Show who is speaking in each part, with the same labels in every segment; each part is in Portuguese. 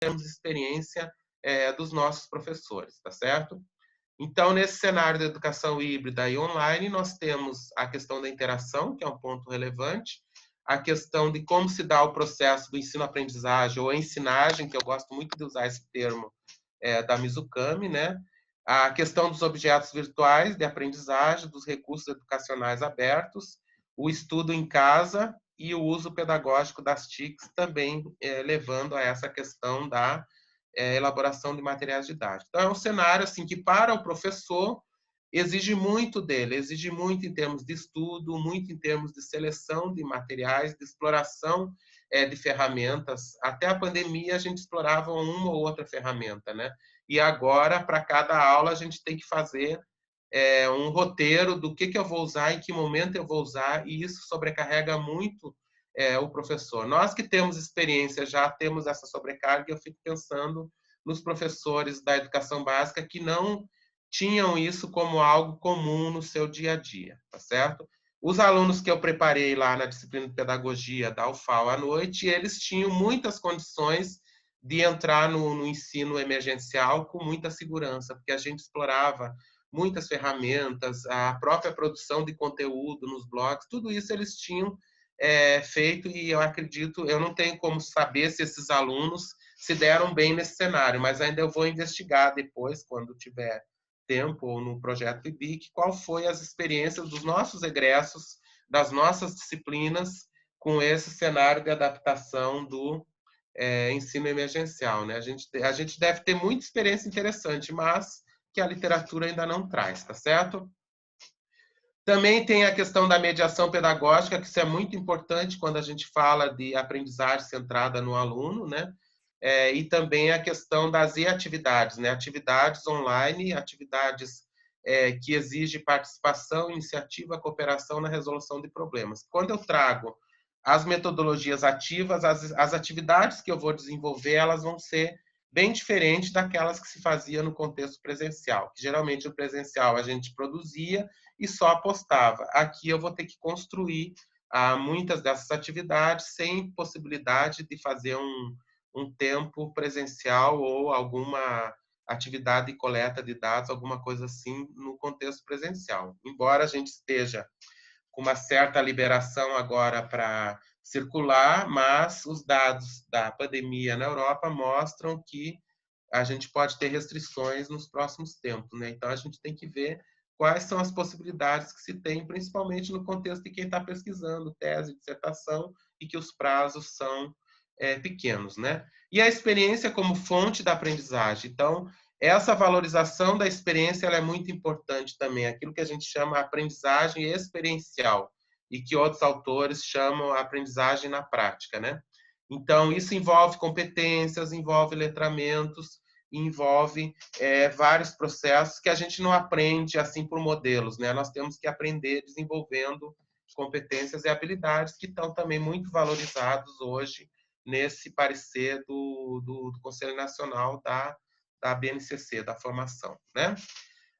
Speaker 1: temos experiência dos nossos professores, tá certo? Então, nesse cenário da educação híbrida e online, nós temos a questão da interação, que é um ponto relevante, a questão de como se dá o processo do ensino-aprendizagem, ou a ensinagem, que eu gosto muito de usar esse termo, da Mizukami, né? A questão dos objetos virtuais de aprendizagem, dos recursos educacionais abertos, o estudo em casa e o uso pedagógico das TICs, também levando a essa questão da elaboração de materiais didáticos. Então, é um cenário assim, que, para o professor, exige muito dele, exige muito em termos de estudo, muito em termos de seleção de materiais, de exploração de ferramentas. Até a pandemia, a gente explorava uma ou outra ferramenta, né? E agora, para cada aula, a gente tem que fazer um roteiro do que eu vou usar, em que momento eu vou usar, e isso sobrecarrega muito o professor. Nós que temos experiência, já temos essa sobrecarga, e eu fico pensando nos professores da educação básica que não tinham isso como algo comum no seu dia a dia, tá certo? Os alunos que eu preparei lá na disciplina de pedagogia da UFAL à noite, eles tinham muitas condições de entrar no ensino emergencial com muita segurança, porque a gente explorava muitas ferramentas, a própria produção de conteúdo nos blogs, tudo isso eles tinham feito, e eu acredito, eu não tenho como saber se esses alunos se deram bem nesse cenário, mas ainda eu vou investigar depois, quando tiver tempo, ou no projeto IBIC, qual foi as experiências dos nossos egressos, das nossas disciplinas, com esse cenário de adaptação do ensino emergencial, né? A gente deve ter muita experiência interessante, mas que a literatura ainda não traz, tá certo? Também tem a questão da mediação pedagógica, que isso é muito importante quando a gente fala de aprendizagem centrada no aluno, né? E também a questão das e-atividades, né? Atividades online, atividades que exigem participação, iniciativa, cooperação na resolução de problemas. Quando eu trago as metodologias ativas, as atividades que eu vou desenvolver, elas vão ser bem diferentes daquelas que se fazia no contexto presencial, que geralmente o presencial a gente produzia e só apostava. Aqui eu vou ter que construir muitas dessas atividades sem possibilidade de fazer um tempo presencial ou alguma atividade de coleta de dados, alguma coisa assim, no contexto presencial. Embora a gente esteja com uma certa liberação agora para circular, mas os dados da pandemia na Europa mostram que a gente pode ter restrições nos próximos tempos, né? Então a gente tem que ver quais são as possibilidades que se tem, principalmente no contexto de quem está pesquisando tese, dissertação, e que os prazos são pequenos, né? E a experiência como fonte da aprendizagem. Então, essa valorização da experiência ela é muito importante também, aquilo que a gente chama de aprendizagem experiencial, e que outros autores chamam a aprendizagem na prática, né? Então, isso envolve competências, envolve letramentos, envolve vários processos que a gente não aprende assim por modelos, né? Nós temos que aprender desenvolvendo competências e habilidades que estão também muito valorizados hoje nesse parecer do Conselho Nacional da BNCC, da formação, né?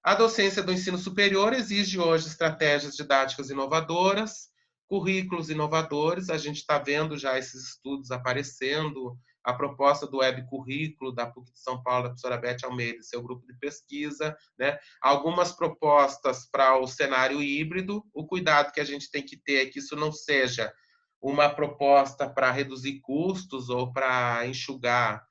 Speaker 1: A docência do ensino superior exige hoje estratégias didáticas inovadoras, currículos inovadores. A gente está vendo já esses estudos aparecendo, a proposta do web currículo da PUC de São Paulo, da professora Beth Almeida e seu grupo de pesquisa, né? Algumas propostas para o cenário híbrido. O cuidado que a gente tem que ter é que isso não seja uma proposta para reduzir custos ou para enxugar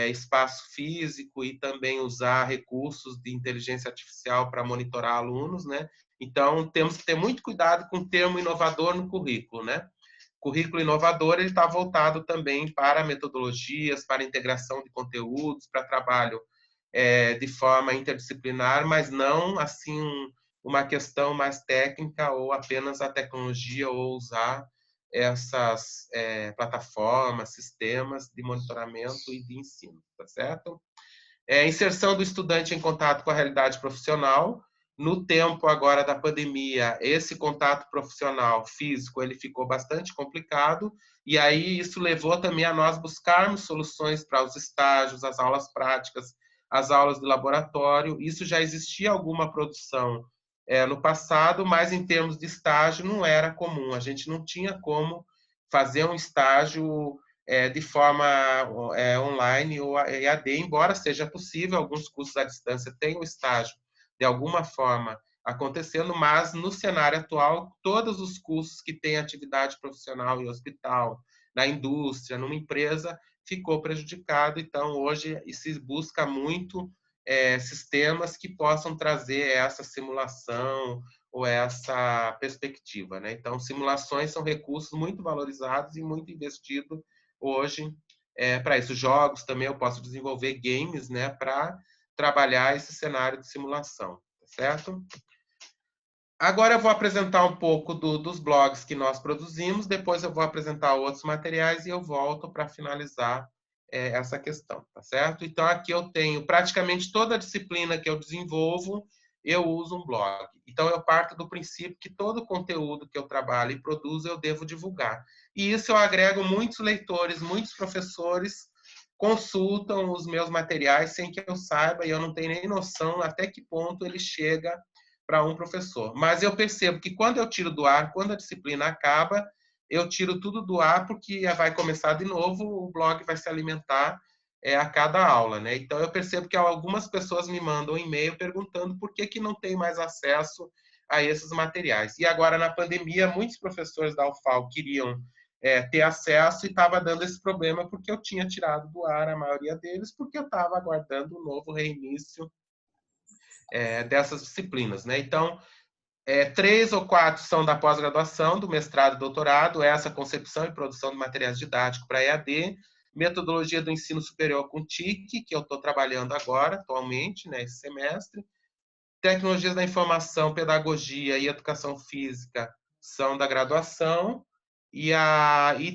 Speaker 1: espaço físico, e também usar recursos de inteligência artificial para monitorar alunos, né? Então, temos que ter muito cuidado com o termo inovador no currículo, né? Currículo inovador ele está voltado também para metodologias, para integração de conteúdos, para trabalho de forma interdisciplinar, mas não assim uma questão mais técnica ou apenas a tecnologia ou usar essas plataformas, sistemas de monitoramento e de ensino, tá certo? Inserção do estudante em contato com a realidade profissional. No tempo agora da pandemia, esse contato profissional físico ele ficou bastante complicado, e aí isso levou também a nós buscarmos soluções para os estágios, as aulas práticas, as aulas de laboratório. Isso já existia alguma produção no passado, mas em termos de estágio não era comum. A gente não tinha como fazer um estágio de forma online ou EAD, embora seja possível, alguns cursos à distância tenham estágio de alguma forma acontecendo, mas no cenário atual, todos os cursos que têm atividade profissional em hospital, na indústria, numa empresa, ficou prejudicado. Então, hoje se busca muito sistemas que possam trazer essa simulação ou essa perspectiva, né? Então, simulações são recursos muito valorizados e muito investidos hoje para isso. Jogos também eu posso desenvolver games, né, para trabalhar esse cenário de simulação, tá certo? Agora eu vou apresentar um pouco dos blogs que nós produzimos, depois eu vou apresentar outros materiais e eu volto para finalizar essa questão, tá certo? Então, aqui eu tenho praticamente toda a disciplina que eu desenvolvo, eu uso um blog. Então, eu parto do princípio que todo o conteúdo que eu trabalho e produzo, eu devo divulgar. E isso eu agrego muitos leitores, muitos professores consultam os meus materiais sem que eu saiba, e eu não tenho nem noção até que ponto ele chega para um professor. Mas eu percebo que quando eu tiro do ar, quando a disciplina acaba, eu tiro tudo do ar porque vai começar de novo, o blog vai se alimentar a cada aula, né? Então eu percebo que algumas pessoas me mandam um e-mail perguntando por que não tem mais acesso a esses materiais. E agora na pandemia, muitos professores da UFAL queriam ter acesso e estava dando esse problema porque eu tinha tirado do ar a maioria deles, porque eu estava aguardando um novo reinício dessas disciplinas, né? Então, 3 ou 4 são da pós-graduação, do mestrado e doutorado, essa concepção e produção de materiais didáticos para EAD, metodologia do ensino superior com TIC, que eu estou trabalhando agora, atualmente, né, esse semestre, tecnologias da informação, pedagogia e educação física são da graduação, e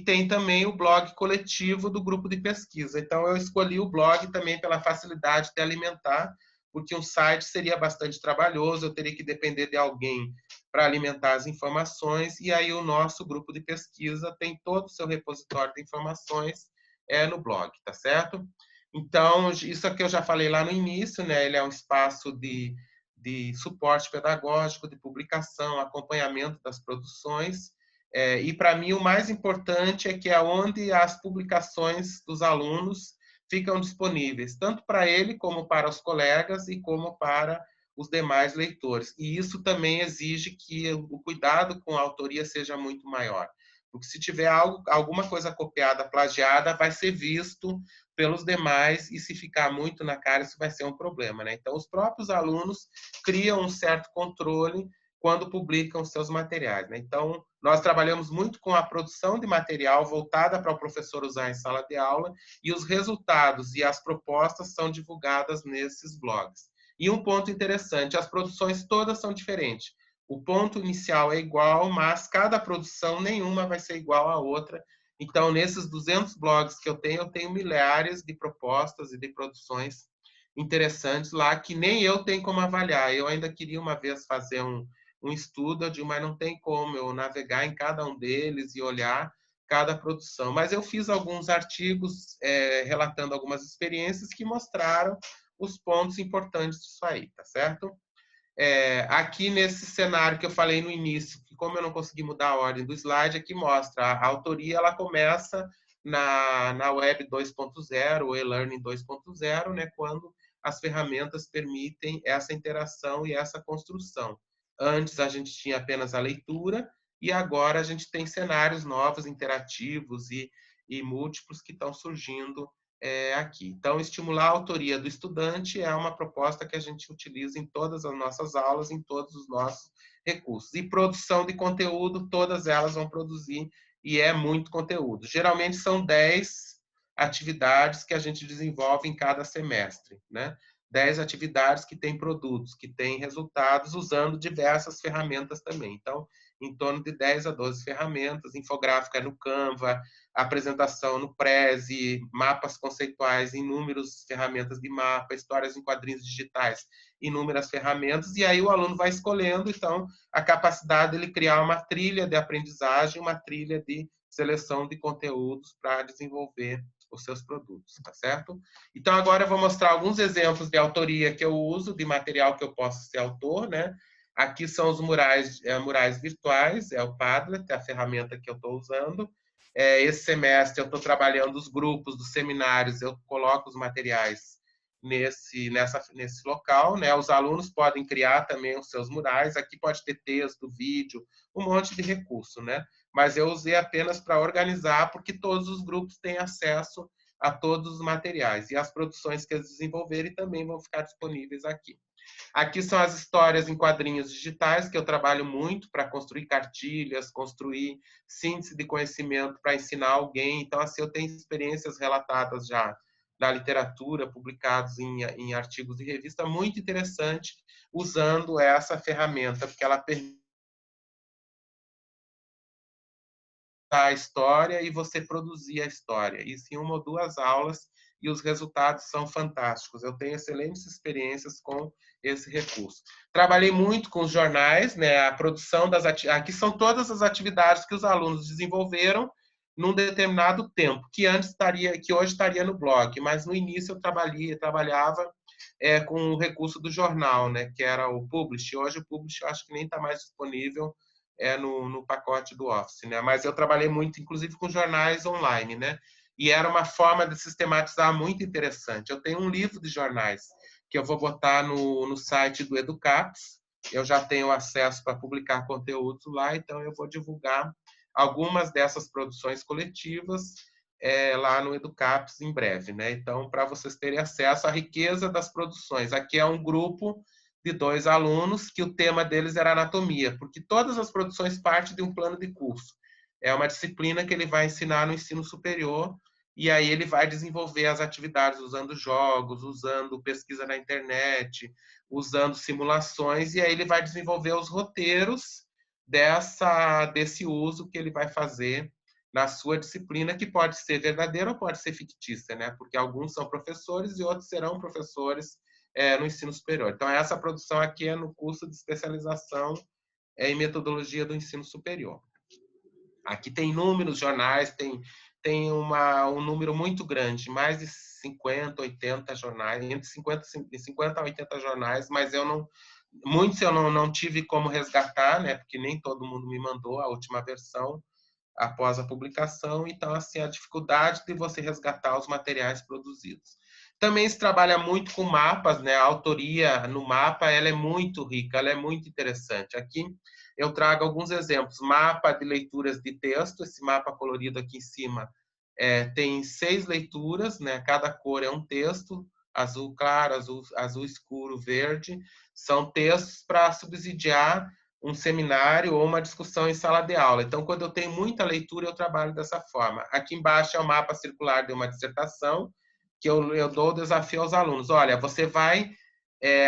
Speaker 1: tem também o blog coletivo do grupo de pesquisa. Então, eu escolhi o blog também pela facilidade de alimentar, porque um site seria bastante trabalhoso, eu teria que depender de alguém para alimentar as informações, e aí o nosso grupo de pesquisa tem todo o seu repositório de informações no blog, tá certo? Então, isso aqui eu já falei lá no início, né? Ele é um espaço de suporte pedagógico, de publicação, acompanhamento das produções, e para mim o mais importante é que é onde as publicações dos alunos ficam disponíveis, tanto para ele como para os colegas e como para os demais leitores. E isso também exige que o cuidado com a autoria seja muito maior. Porque se tiver alguma coisa copiada, plagiada, vai ser visto pelos demais e se ficar muito na cara, isso vai ser um problema, né? Então, os próprios alunos criam um certo controle quando publicam seus materiais, né? Então, nós trabalhamos muito com a produção de material voltada para o professor usar em sala de aula e os resultados e as propostas são divulgadas nesses blogs. E um ponto interessante, as produções todas são diferentes. O ponto inicial é igual, mas cada produção nenhuma vai ser igual à outra. Então, nesses 200 blogs que eu tenho milhares de propostas e de produções interessantes lá que nem eu tenho como avaliar. Eu ainda queria uma vez fazer um estudo, mas não tem como eu navegar em cada um deles e olhar cada produção. Mas eu fiz alguns artigos relatando algumas experiências que mostraram os pontos importantes disso aí, tá certo? Aqui nesse cenário que eu falei no início, que como eu não consegui mudar a ordem do slide, aqui mostra a autoria, ela começa na Web 2.0, o e-learning 2.0, né, quando as ferramentas permitem essa interação e essa construção. Antes a gente tinha apenas a leitura e agora a gente tem cenários novos, interativos e múltiplos que estão surgindo aqui. Então, estimular a autoria do estudante é uma proposta que a gente utiliza em todas as nossas aulas, em todos os nossos recursos. E produção de conteúdo, todas elas vão produzir, e é muito conteúdo. Geralmente são 10 atividades que a gente desenvolve em cada semestre, né? 10 atividades que têm produtos, que têm resultados, usando diversas ferramentas também. Então, em torno de 10 a 12 ferramentas, infográfica no Canva, apresentação no Prezi, mapas conceituais, inúmeras ferramentas de mapa, histórias em quadrinhos digitais, inúmeras ferramentas, e aí o aluno vai escolhendo, então, a capacidade de ele criar uma trilha de aprendizagem, uma trilha de seleção de conteúdos para desenvolver os seus produtos, tá certo? Então, agora eu vou mostrar alguns exemplos de autoria que eu uso, de material que eu posso ser autor, né? Aqui são os murais virtuais, é o Padlet, é a ferramenta que eu estou usando. Esse semestre eu estou trabalhando os grupos dos seminários, eu coloco os materiais nesse local, né? Os alunos podem criar também os seus murais, aqui pode ter texto, vídeo, um monte de recurso, né? Mas eu usei apenas para organizar, porque todos os grupos têm acesso a todos os materiais, e as produções que eles desenvolverem também vão ficar disponíveis aqui. Aqui são as histórias em quadrinhos digitais, que eu trabalho muito para construir cartilhas, construir síntese de conhecimento para ensinar alguém. Então, assim, eu tenho experiências relatadas já da literatura, publicados em artigos de revista, muito interessante, usando essa ferramenta, porque ela permite a história e você produzir a história. Isso em uma ou duas aulas, e os resultados são fantásticos. Eu tenho excelentes experiências com esse recurso. Trabalhei muito com os jornais, né? A produção das aqui são todas as atividades que os alunos desenvolveram num determinado tempo, que hoje estaria no blog, mas no início eu trabalhava com o recurso do jornal, né? Que era o Publish. Hoje o Publish eu acho que nem está mais disponível no pacote do Office, né? Mas eu trabalhei muito, inclusive, com jornais online, né? E era uma forma de sistematizar muito interessante. Eu tenho um livro de jornais que eu vou botar no site do Educaps. Eu já tenho acesso para publicar conteúdos lá, então eu vou divulgar algumas dessas produções coletivas lá no Educaps em breve, né? Então, para vocês terem acesso à riqueza das produções. Aqui é um grupo de 2 alunos que o tema deles era anatomia, porque todas as produções partem de um plano de curso. É uma disciplina que ele vai ensinar no ensino superior, e aí ele vai desenvolver as atividades usando jogos, usando pesquisa na internet, usando simulações, e aí ele vai desenvolver os roteiros desse uso que ele vai fazer na sua disciplina, que pode ser verdadeira ou pode ser fictícia, né? Porque alguns são professores e outros serão professores no ensino superior. Então, essa produção aqui é no curso de especialização em metodologia do ensino superior. Aqui tem inúmeros jornais, tem um número muito grande, mais de 50, 80 jornais, entre 50 a 80 jornais, mas muitos eu não tive como resgatar, né, porque nem todo mundo me mandou a última versão após a publicação, então, assim, a dificuldade de você resgatar os materiais produzidos. Também se trabalha muito com mapas, né? A autoria no mapa, ela é muito rica, ela é muito interessante. Aqui eu trago alguns exemplos. Mapa de leituras de texto, esse mapa colorido aqui em cima tem 6 leituras, né? Cada cor é um texto, azul claro, azul escuro, verde. São textos para subsidiar um seminário ou uma discussão em sala de aula. Então, quando eu tenho muita leitura, eu trabalho dessa forma. Aqui embaixo é o mapa circular de uma dissertação, que eu dou o desafio aos alunos. Olha, você vai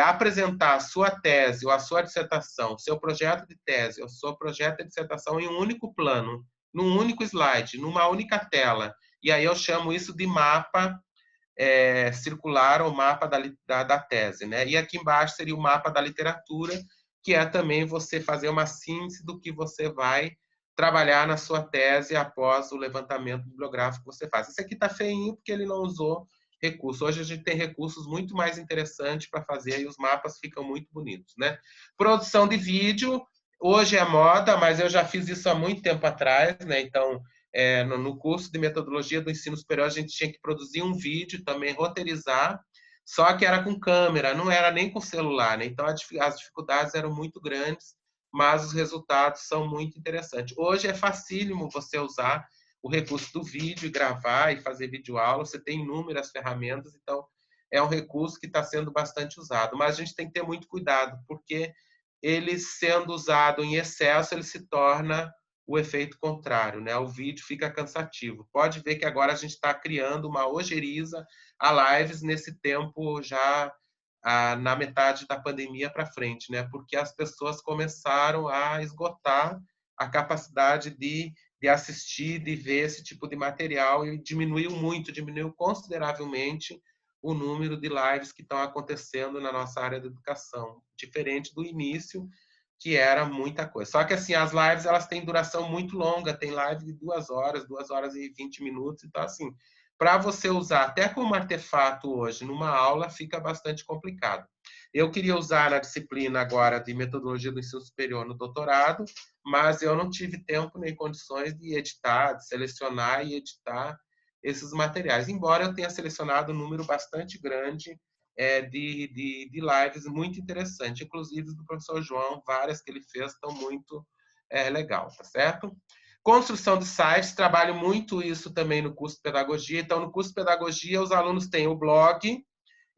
Speaker 1: apresentar a sua tese ou a sua dissertação, o seu projeto de tese ou o seu projeto de dissertação em um único plano, num único slide, numa única tela. E aí eu chamo isso de mapa circular ou mapa da tese, né? E aqui embaixo seria o mapa da literatura, que é também você fazer uma síntese do que você vai trabalhar na sua tese após o levantamento bibliográfico que você faz. Esse aqui está feinho porque ele não usou recurso. Hoje a gente tem recursos muito mais interessantes para fazer e os mapas ficam muito bonitos, né? Produção de vídeo, hoje é moda, mas eu já fiz isso há muito tempo atrás, né? Então, no curso de metodologia do ensino superior, a gente tinha que produzir um vídeo, também roteirizar, só que era com câmera, não era nem com celular, né? Então as dificuldades eram muito grandes, mas os resultados são muito interessantes. Hoje é facílimo você usar o recurso do vídeo, gravar e fazer videoaula, você tem inúmeras ferramentas, então é um recurso que está sendo bastante usado, mas a gente tem que ter muito cuidado, porque ele sendo usado em excesso, ele se torna o efeito contrário, né? O vídeo fica cansativo. Pode ver que agora a gente está criando uma ojeriza a lives nesse tempo já na metade da pandemia para frente, né? Porque as pessoas começaram a esgotar a capacidade de assistir, de ver esse tipo de material e diminuiu consideravelmente o número de lives que estão acontecendo na nossa área de educação, diferente do início, que era muita coisa. Só que assim, as lives elas têm duração muito longa, tem live de 2 horas e 20 minutos, então assim, para você usar até como artefato hoje numa aula, fica bastante complicado. Eu queria usar na disciplina agora de metodologia do ensino superior no doutorado, mas eu não tive tempo nem condições de editar, de selecionar e editar esses materiais, embora eu tenha selecionado um número bastante grande de lives muito interessante, inclusive do professor João, várias que ele fez estão muito legal, tá certo? Construção de sites, trabalho muito isso também no curso de pedagogia. Então, no curso de pedagogia, os alunos têm o blog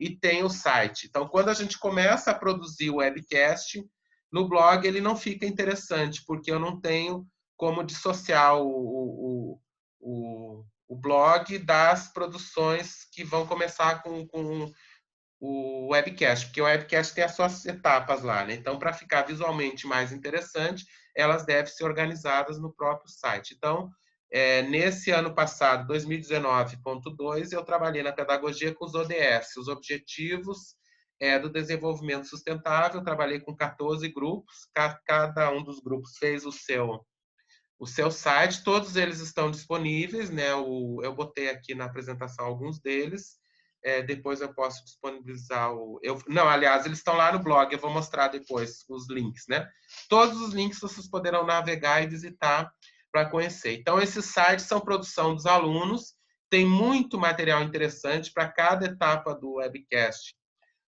Speaker 1: e tem o site. Então, quando a gente começa a produzir o webcast, no blog ele não fica interessante, porque eu não tenho como dissociar o blog das produções que vão começar com o webcast, porque o webcast tem as suas etapas lá, né? Então, para ficar visualmente mais interessante, elas devem ser organizadas no próprio site. Então, nesse ano passado, 2019.2, eu trabalhei na pedagogia com os ODS, os Objetivos do Desenvolvimento Sustentável. Eu trabalhei com 14 grupos, cada um dos grupos fez o seu site, todos eles estão disponíveis, né? Eu botei aqui na apresentação alguns deles. Depois eu posso disponibilizar não, aliás, eles estão lá no blog, eu vou mostrar depois os links, né? Todos os links vocês poderão navegar e visitar para conhecer. Então, esses sites são produção dos alunos, tem muito material interessante para cada etapa do webcast.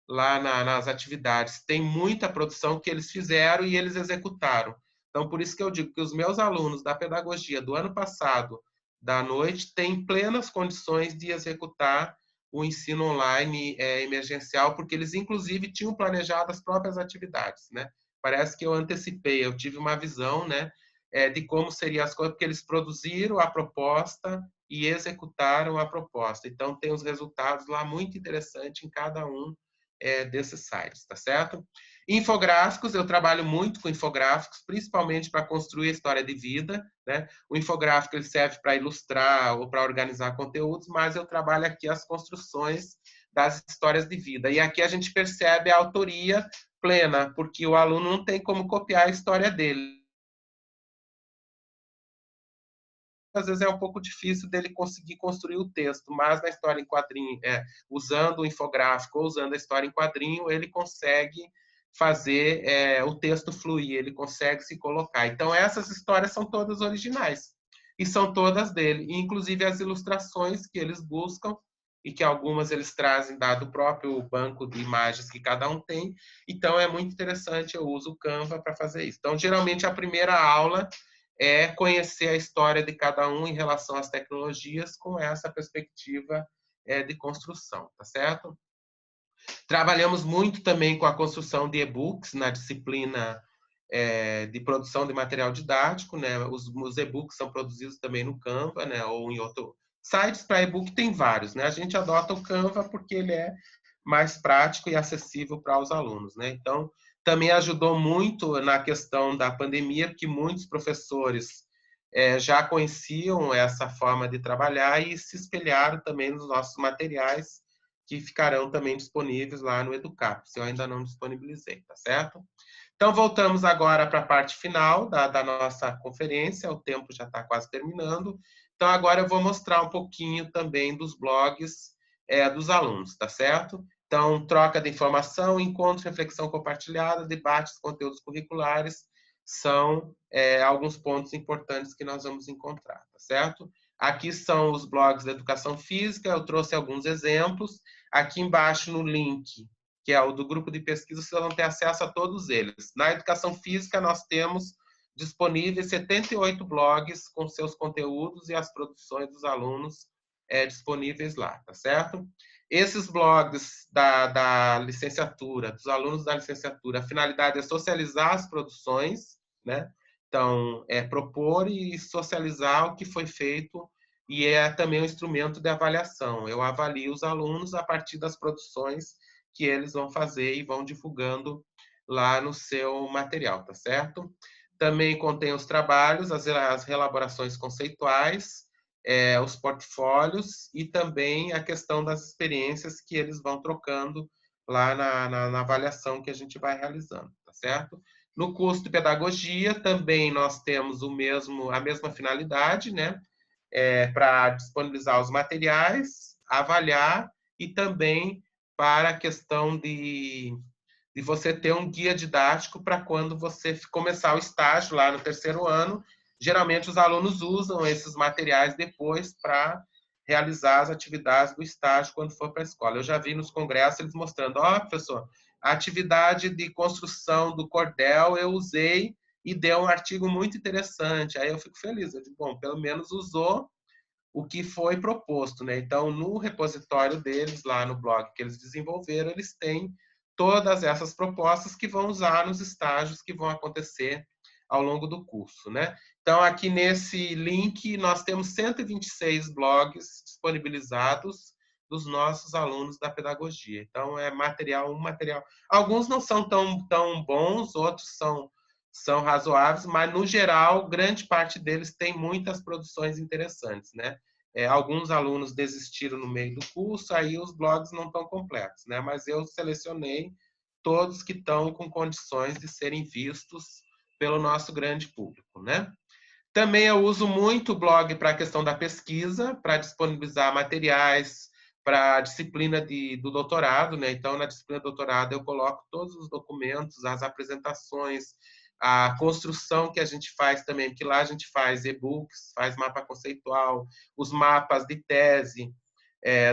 Speaker 1: Lá nas atividades, tem muita produção que eles fizeram e eles executaram. Então, por isso que eu digo que os meus alunos da pedagogia do ano passado, da noite, têm plenas condições de executar o ensino online emergencial, porque eles, inclusive, tinham planejado as próprias atividades, né? Parece que eu antecipei, eu tive uma visão, né, de como seriam as coisas, porque eles produziram a proposta e executaram a proposta. Então, tem os resultados lá muito interessantes em cada um desses sites, tá certo? Infográficos, eu trabalho muito com infográficos, principalmente para construir a história de vida, né? O infográfico ele serve para ilustrar ou para organizar conteúdos, mas eu trabalho aqui as construções das histórias de vida. E aqui a gente percebe a autoria plena, porque o aluno não tem como copiar a história dele. Às vezes é um pouco difícil dele conseguir construir o texto, mas na história em quadrinho, usando o infográfico ou usando a história em quadrinho, ele consegue fazer o texto fluir, ele consegue se colocar. Então, essas histórias são todas originais e são todas dele, inclusive as ilustrações que eles buscam e que algumas eles trazem dado o próprio banco de imagens que cada um tem. Então, é muito interessante, eu uso o Canva para fazer isso. Então, geralmente, a primeira aula conhecer a história de cada um em relação às tecnologias com essa perspectiva de construção, tá certo? Trabalhamos muito também com a construção de e-books na disciplina de produção de material didático, né? Os e-books são produzidos também no Canva, né? Ou em outro sites para e-book tem vários, né? A gente adota o Canva porque ele é mais prático e acessível para os alunos, né? Então, também ajudou muito na questão da pandemia, porque muitos professores já conheciam essa forma de trabalhar e se espelharam também nos nossos materiais, que ficarão também disponíveis lá no Educap, se eu ainda não disponibilizei, tá certo? Então, voltamos agora para a parte final da nossa conferência, o tempo já está quase terminando. Então, agora eu vou mostrar um pouquinho também dos blogs dos alunos, tá certo? Então, troca de informação, encontro, reflexão compartilhada, debates, conteúdos curriculares, são alguns pontos importantes que nós vamos encontrar, tá certo? Aqui são os blogs da educação física, eu trouxe alguns exemplos. Aqui embaixo no link, que é o do grupo de pesquisa, vocês vão ter acesso a todos eles. Na educação física, nós temos disponíveis 78 blogs com seus conteúdos e as produções dos alunos disponíveis lá, tá certo? Esses blogs da licenciatura, dos alunos da licenciatura, a finalidade é socializar as produções, né? Então, propor e socializar o que foi feito e é também um instrumento de avaliação. Eu avalio os alunos a partir das produções que eles vão fazer e vão divulgando lá no seu material, tá certo? Também contém os trabalhos, as reelaborações conceituais, os portfólios e também a questão das experiências que eles vão trocando lá na avaliação que a gente vai realizando, tá certo? No curso de pedagogia também nós temos a mesma finalidade, né? para disponibilizar os materiais, avaliar e também para a questão de você ter um guia didático para quando você começar o estágio lá no terceiro ano. Geralmente os alunos usam esses materiais depois para realizar as atividades do estágio quando for para a escola. Eu já vi nos congressos eles mostrando, professor, a atividade de construção do cordel eu usei e deu um artigo muito interessante. Aí eu fico feliz, eu digo, bom, pelo menos usou o que foi proposto, né? Então, no repositório deles, lá no blog que eles desenvolveram, eles têm todas essas propostas que vão usar nos estágios que vão acontecer ao longo do curso, né? Então, aqui nesse link, nós temos 126 blogs disponibilizados dos nossos alunos da pedagogia. Então, é material, um material. Alguns não são tão bons, outros são razoáveis, mas, no geral, grande parte deles tem muitas produções interessantes, né? Alguns alunos desistiram no meio do curso, aí os blogs não estão completos, né? Mas eu selecionei todos que estão com condições de serem vistos pelo nosso grande público, né? Também eu uso muito o blog para a questão da pesquisa, para disponibilizar materiais para a disciplina do doutorado, né? Então, na disciplina do doutorado, eu coloco todos os documentos, as apresentações, a construção que a gente faz também, que lá a gente faz e-books, faz mapa conceitual, os mapas de tese,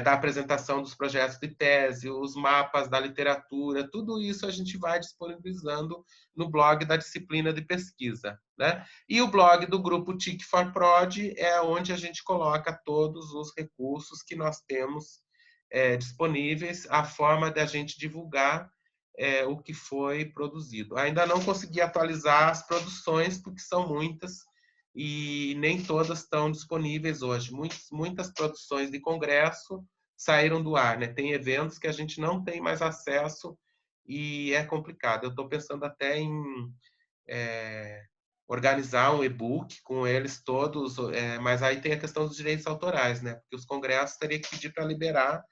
Speaker 1: da apresentação dos projetos de tese, os mapas da literatura, tudo isso a gente vai disponibilizando no blog da disciplina de pesquisa, né? E o blog do grupo TIC for Prod é onde a gente coloca todos os recursos que nós temos disponíveis, a forma de a gente divulgar o que foi produzido. Ainda não consegui atualizar as produções, porque são muitas, e nem todas estão disponíveis hoje. Muitas produções de congresso saíram do ar, né? Tem eventos que a gente não tem mais acesso e é complicado. Eu estou pensando até em organizar um e-book com eles todos, mas aí tem a questão dos direitos autorais, né? Porque os congressos teriam que pedir para liberar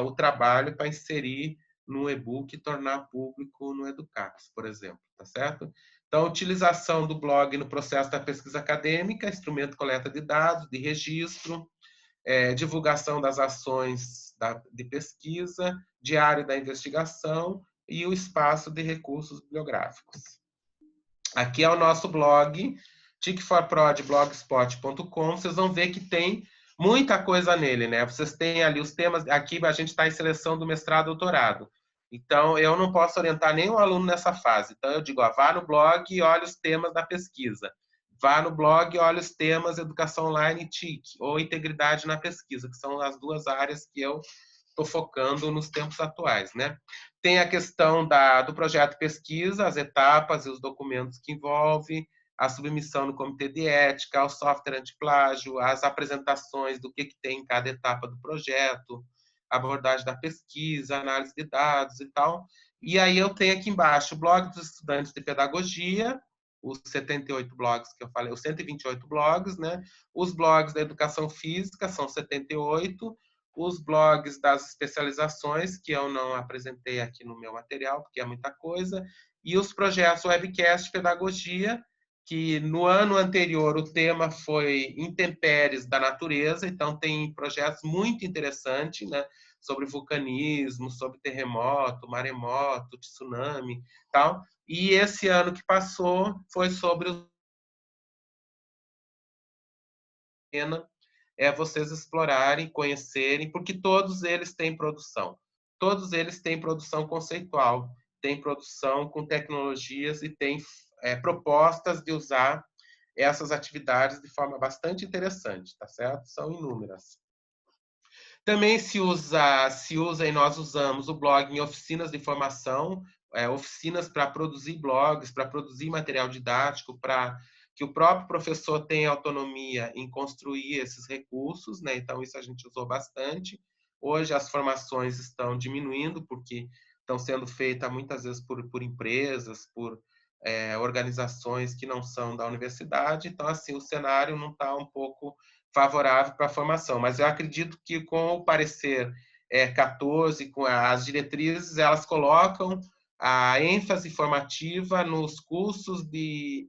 Speaker 1: o trabalho para inserir no e-book e tornar público no Educaps, por exemplo, tá certo? Então, utilização do blog no processo da pesquisa acadêmica, instrumento de coleta de dados, de registro, divulgação das ações de pesquisa, diário da investigação e o espaço de recursos bibliográficos. Aqui é o nosso blog, ticforprod.blogspot.com. Vocês vão ver que tem muita coisa nele, né? Vocês têm ali os temas. Aqui a gente está em seleção do mestrado e doutorado. Então, eu não posso orientar nenhum aluno nessa fase. Então, eu digo, vá no blog e olhe os temas da pesquisa. Vá no blog e olhe os temas educação online e TIC, ou integridade na pesquisa, que são as duas áreas que eu estou focando nos tempos atuais, né? Tem a questão do projeto de pesquisa, as etapas e os documentos que envolve, a submissão no comitê de ética, o software antiplágio, as apresentações do que tem em cada etapa do projeto, a abordagem da pesquisa, análise de dados e tal. E aí eu tenho aqui embaixo o blog dos estudantes de pedagogia, os 78 blogs que eu falei, os 128 blogs, né? Os blogs da educação física são 78, os blogs das especializações, que eu não apresentei aqui no meu material, porque é muita coisa, e os projetos webcast pedagogia, que no ano anterior o tema foi intempéries da natureza, então tem projetos muito interessantes, né, sobre vulcanismo, sobre terremoto, maremoto, tsunami, tal. E esse ano que passou foi sobre o vocês explorarem, conhecerem, porque todos eles têm produção. Todos eles têm produção conceitual, têm produção com tecnologias e têm propostas de usar essas atividades de forma bastante interessante, tá certo? São inúmeras. Também se usa e nós usamos o blog em oficinas de formação, oficinas para produzir blogs, para produzir material didático, para que o próprio professor tenha autonomia em construir esses recursos, né? Então, isso a gente usou bastante. Hoje, as formações estão diminuindo, porque estão sendo feitas muitas vezes por empresas, por organizações que não são da universidade. Então, assim, o cenário não está um pouco favorável para a formação. Mas eu acredito que com o parecer 14, com as diretrizes, elas colocam a ênfase formativa nos cursos de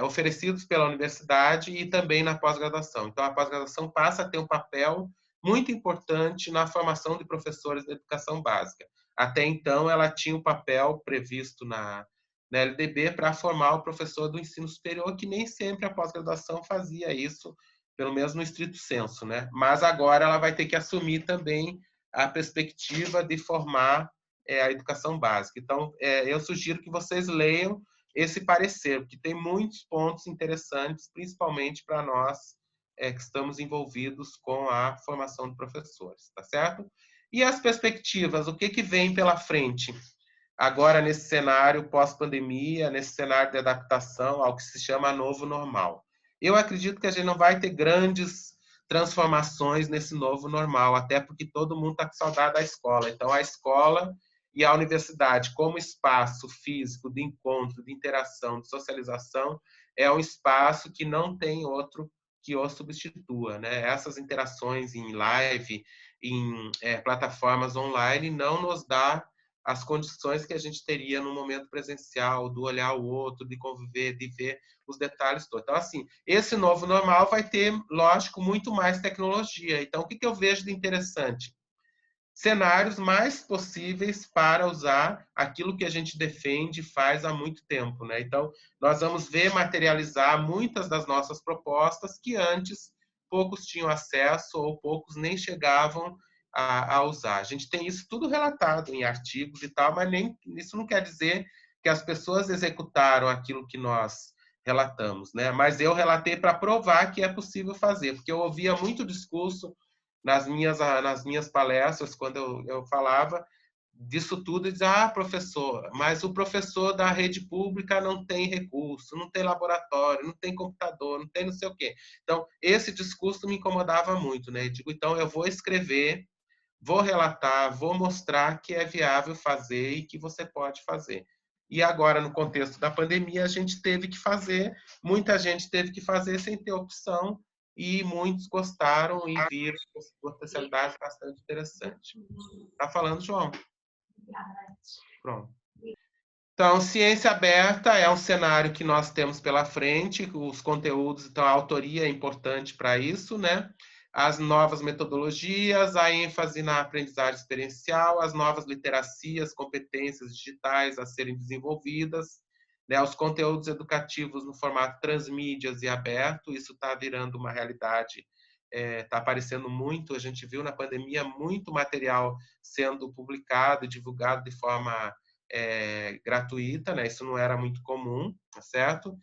Speaker 1: oferecidos pela universidade e também na pós-graduação. Então, a pós-graduação passa a ter um papel muito importante na formação de professores da educação básica. Até então, ela tinha um papel previsto na LDB para formar o professor do ensino superior, que nem sempre a pós-graduação fazia isso, pelo menos no estrito senso, né? Mas agora ela vai ter que assumir também a perspectiva de formar a educação básica. Então, eu sugiro que vocês leiam esse parecer, porque tem muitos pontos interessantes, principalmente para nós que estamos envolvidos com a formação de professores, tá certo? E as perspectivas, o que vem pela frente? Agora, nesse cenário pós-pandemia, nesse cenário de adaptação ao que se chama novo normal. Eu acredito que a gente não vai ter grandes transformações nesse novo normal, até porque todo mundo está com saudade da escola. Então, a escola e a universidade, como espaço físico de encontro, de interação, de socialização, é um espaço que não tem outro que o substitua, né? Essas interações em live, em plataformas online, não nos dá as condições que a gente teria no momento presencial, do olhar o outro, de conviver, de ver os detalhes todos. Então, assim, esse novo normal vai ter, lógico, muito mais tecnologia. Então, o que eu vejo de interessante? Cenários mais possíveis para usar aquilo que a gente defende e faz há muito tempo, né? Então, nós vamos ver materializar muitas das nossas propostas que antes poucos tinham acesso ou poucos nem chegavam a usar. A gente tem isso tudo relatado em artigos e tal, mas nem isso não quer dizer que as pessoas executaram aquilo que nós relatamos, né? Mas eu relatei para provar que é possível fazer, porque eu ouvia muito discurso nas minhas palestras, quando eu falava disso tudo, e dizia, professor, mas o professor da rede pública não tem recurso, não tem laboratório, não tem computador, não tem não sei o quê. Então, esse discurso me incomodava muito, né? Eu digo, então, eu vou escrever, vou relatar, vou mostrar que é viável fazer e que você pode fazer. E agora, no contexto da pandemia, a gente teve que fazer, muita gente teve que fazer sem ter opção, e muitos gostaram e viram potencialidade bastante interessante. Tá falando, João? Pronto. Então, ciência aberta é um cenário que nós temos pela frente, os conteúdos, então a autoria é importante para isso, né? As novas metodologias, a ênfase na aprendizagem experiencial, as novas literacias, competências digitais a serem desenvolvidas, né? Os conteúdos educativos no formato transmídias e aberto, isso está virando uma realidade, está aparecendo muito, a gente viu na pandemia muito material sendo publicado e divulgado de forma gratuita, né? Isso não era muito comum, tá certo?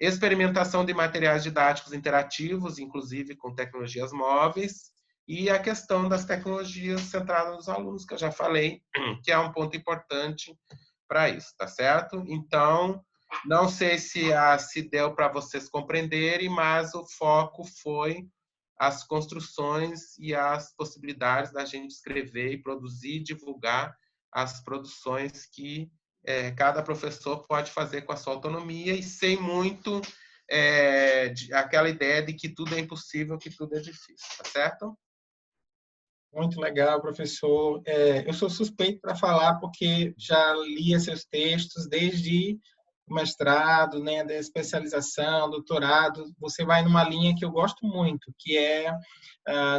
Speaker 1: Experimentação de materiais didáticos interativos, inclusive com tecnologias móveis, e a questão das tecnologias centradas nos alunos, que eu já falei, que é um ponto importante para isso, tá certo? Então, não sei se deu para vocês compreenderem, mas o foco foi as construções e as possibilidades da gente escrever e produzir e divulgar as produções que cada professor pode fazer com a sua autonomia e sem muito aquela ideia de que tudo é impossível, que tudo é difícil, tá certo?
Speaker 2: Muito legal, professor. Eu sou suspeito para falar porque já lia seus textos desde o mestrado, né, da especialização, doutorado. Você vai numa linha que eu gosto muito, que é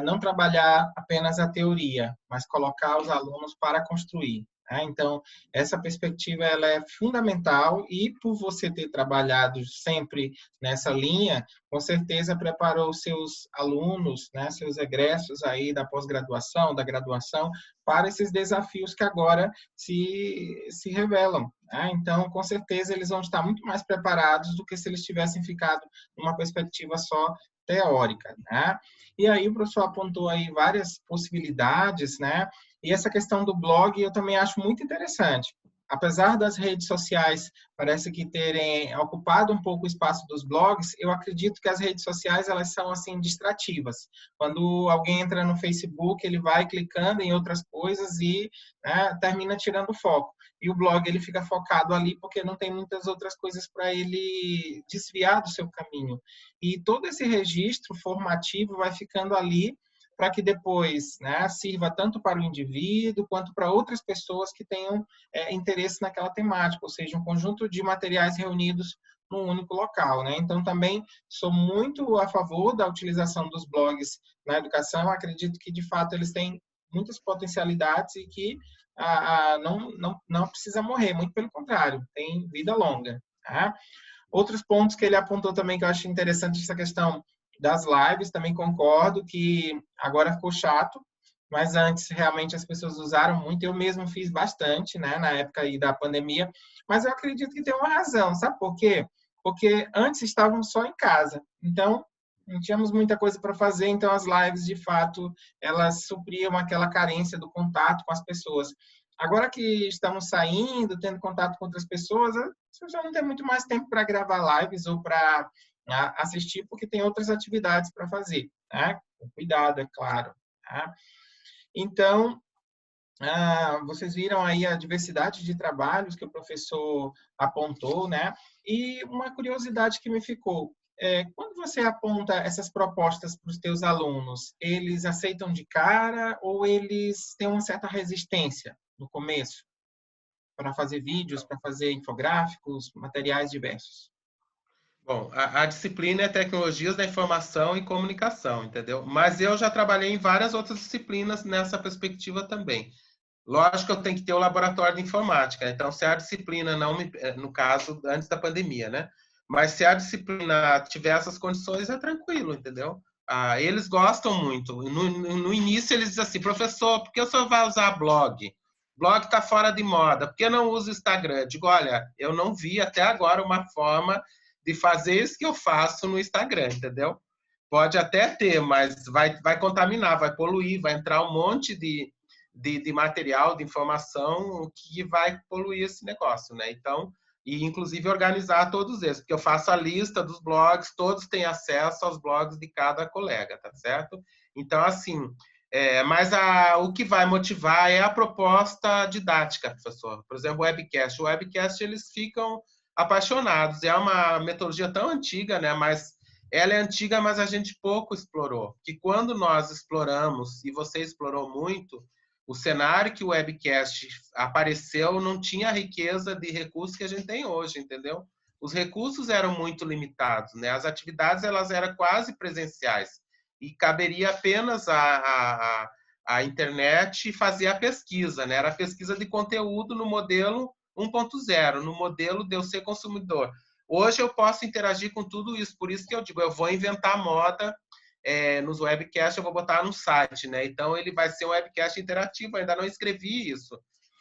Speaker 2: não trabalhar apenas a teoria, mas colocar os alunos para construir. Então, essa perspectiva ela é fundamental e, por você ter trabalhado sempre nessa linha, com certeza preparou seus alunos, né, seus egressos aí da pós-graduação, da graduação, para esses desafios que agora se revelam. Então, com certeza, eles vão estar muito mais preparados do que se eles tivessem ficado numa perspectiva só teórica, né? E aí o professor apontou aí várias possibilidades, né? E essa questão do blog eu também acho muito interessante. Apesar das redes sociais parece que terem ocupado um pouco o espaço dos blogs, eu acredito que as redes sociais elas são assim distrativas. Quando alguém entra no Facebook, ele vai clicando em outras coisas e termina tirando o foco. E o blog ele fica focado ali porque não tem muitas outras coisas para ele desviar do seu caminho. E todo esse registro formativo vai ficando ali para que depois sirva tanto para o indivíduo quanto para outras pessoas que tenham interesse naquela temática, ou seja, um conjunto de materiais reunidos num único local, né? Então, também sou muito a favor da utilização dos blogs na educação. Acredito que, de fato, eles têm muitas potencialidades e que não precisa morrer, muito pelo contrário, tem vida longa. Tá? Outros pontos que ele apontou também que eu acho interessante, essa questão das lives, também concordo que agora ficou chato, mas antes realmente as pessoas usaram muito, eu mesmo fiz bastante, né, na época aí da pandemia, mas eu acredito que tem uma razão, sabe por quê? Porque antes estávamos só em casa, então não tínhamos muita coisa para fazer, então as lives, de fato, elas supriam aquela carência do contato com as pessoas. Agora que estamos saindo, tendo contato com outras pessoas, você já não tem muito mais tempo para gravar lives ou para assistir, porque tem outras atividades para fazer, né? Com cuidado, é claro. Tá? Então, vocês viram aí a diversidade de trabalhos que o professor apontou, né? E uma curiosidade que me ficou, quando você aponta essas propostas para os teus alunos, eles aceitam de cara ou eles têm uma certa resistência no começo para fazer vídeos, para fazer infográficos, materiais diversos?
Speaker 1: Bom, a disciplina é Tecnologias da Informação e Comunicação, entendeu? Mas eu já trabalhei em várias outras disciplinas nessa perspectiva também. Lógico que eu tenho que ter o laboratório de informática, então se a disciplina não me, no caso, antes da pandemia, né? Mas se a disciplina tiver essas condições, é tranquilo, entendeu? Eles gostam muito. No início eles dizem assim, professor, por que o senhor vai usar blog? Blog está fora de moda, por que não usa o Instagram? Eu digo, olha, eu não vi até agora uma forma de fazer isso que eu faço no Instagram, entendeu? Pode até ter, mas vai contaminar, vai poluir, vai entrar um monte de material, de informação que vai poluir esse negócio, né? Então, e inclusive organizar todos eles, porque eu faço a lista dos blogs, todos têm acesso aos blogs de cada colega, tá certo? Então, assim, mas o que vai motivar é a proposta didática, professor. Por exemplo, o webcast. O webcast, eles ficam apaixonados. É uma metodologia tão antiga, né? Mas ela é antiga, mas a gente pouco explorou. Que quando nós exploramos, e você explorou muito, o cenário que o webcast apareceu não tinha a riqueza de recursos que a gente tem hoje, entendeu? Os recursos eram muito limitados, né? As atividades elas eram quase presenciais e caberia apenas a internet fazer a pesquisa, né? Era a pesquisa de conteúdo no modelo 1.0, no modelo de eu ser consumidor. Hoje eu posso interagir com tudo isso, por isso que eu digo, eu vou inventar moda nos webcasts, eu vou botar no site, né? Então ele vai ser um webcast interativo, eu ainda não escrevi isso,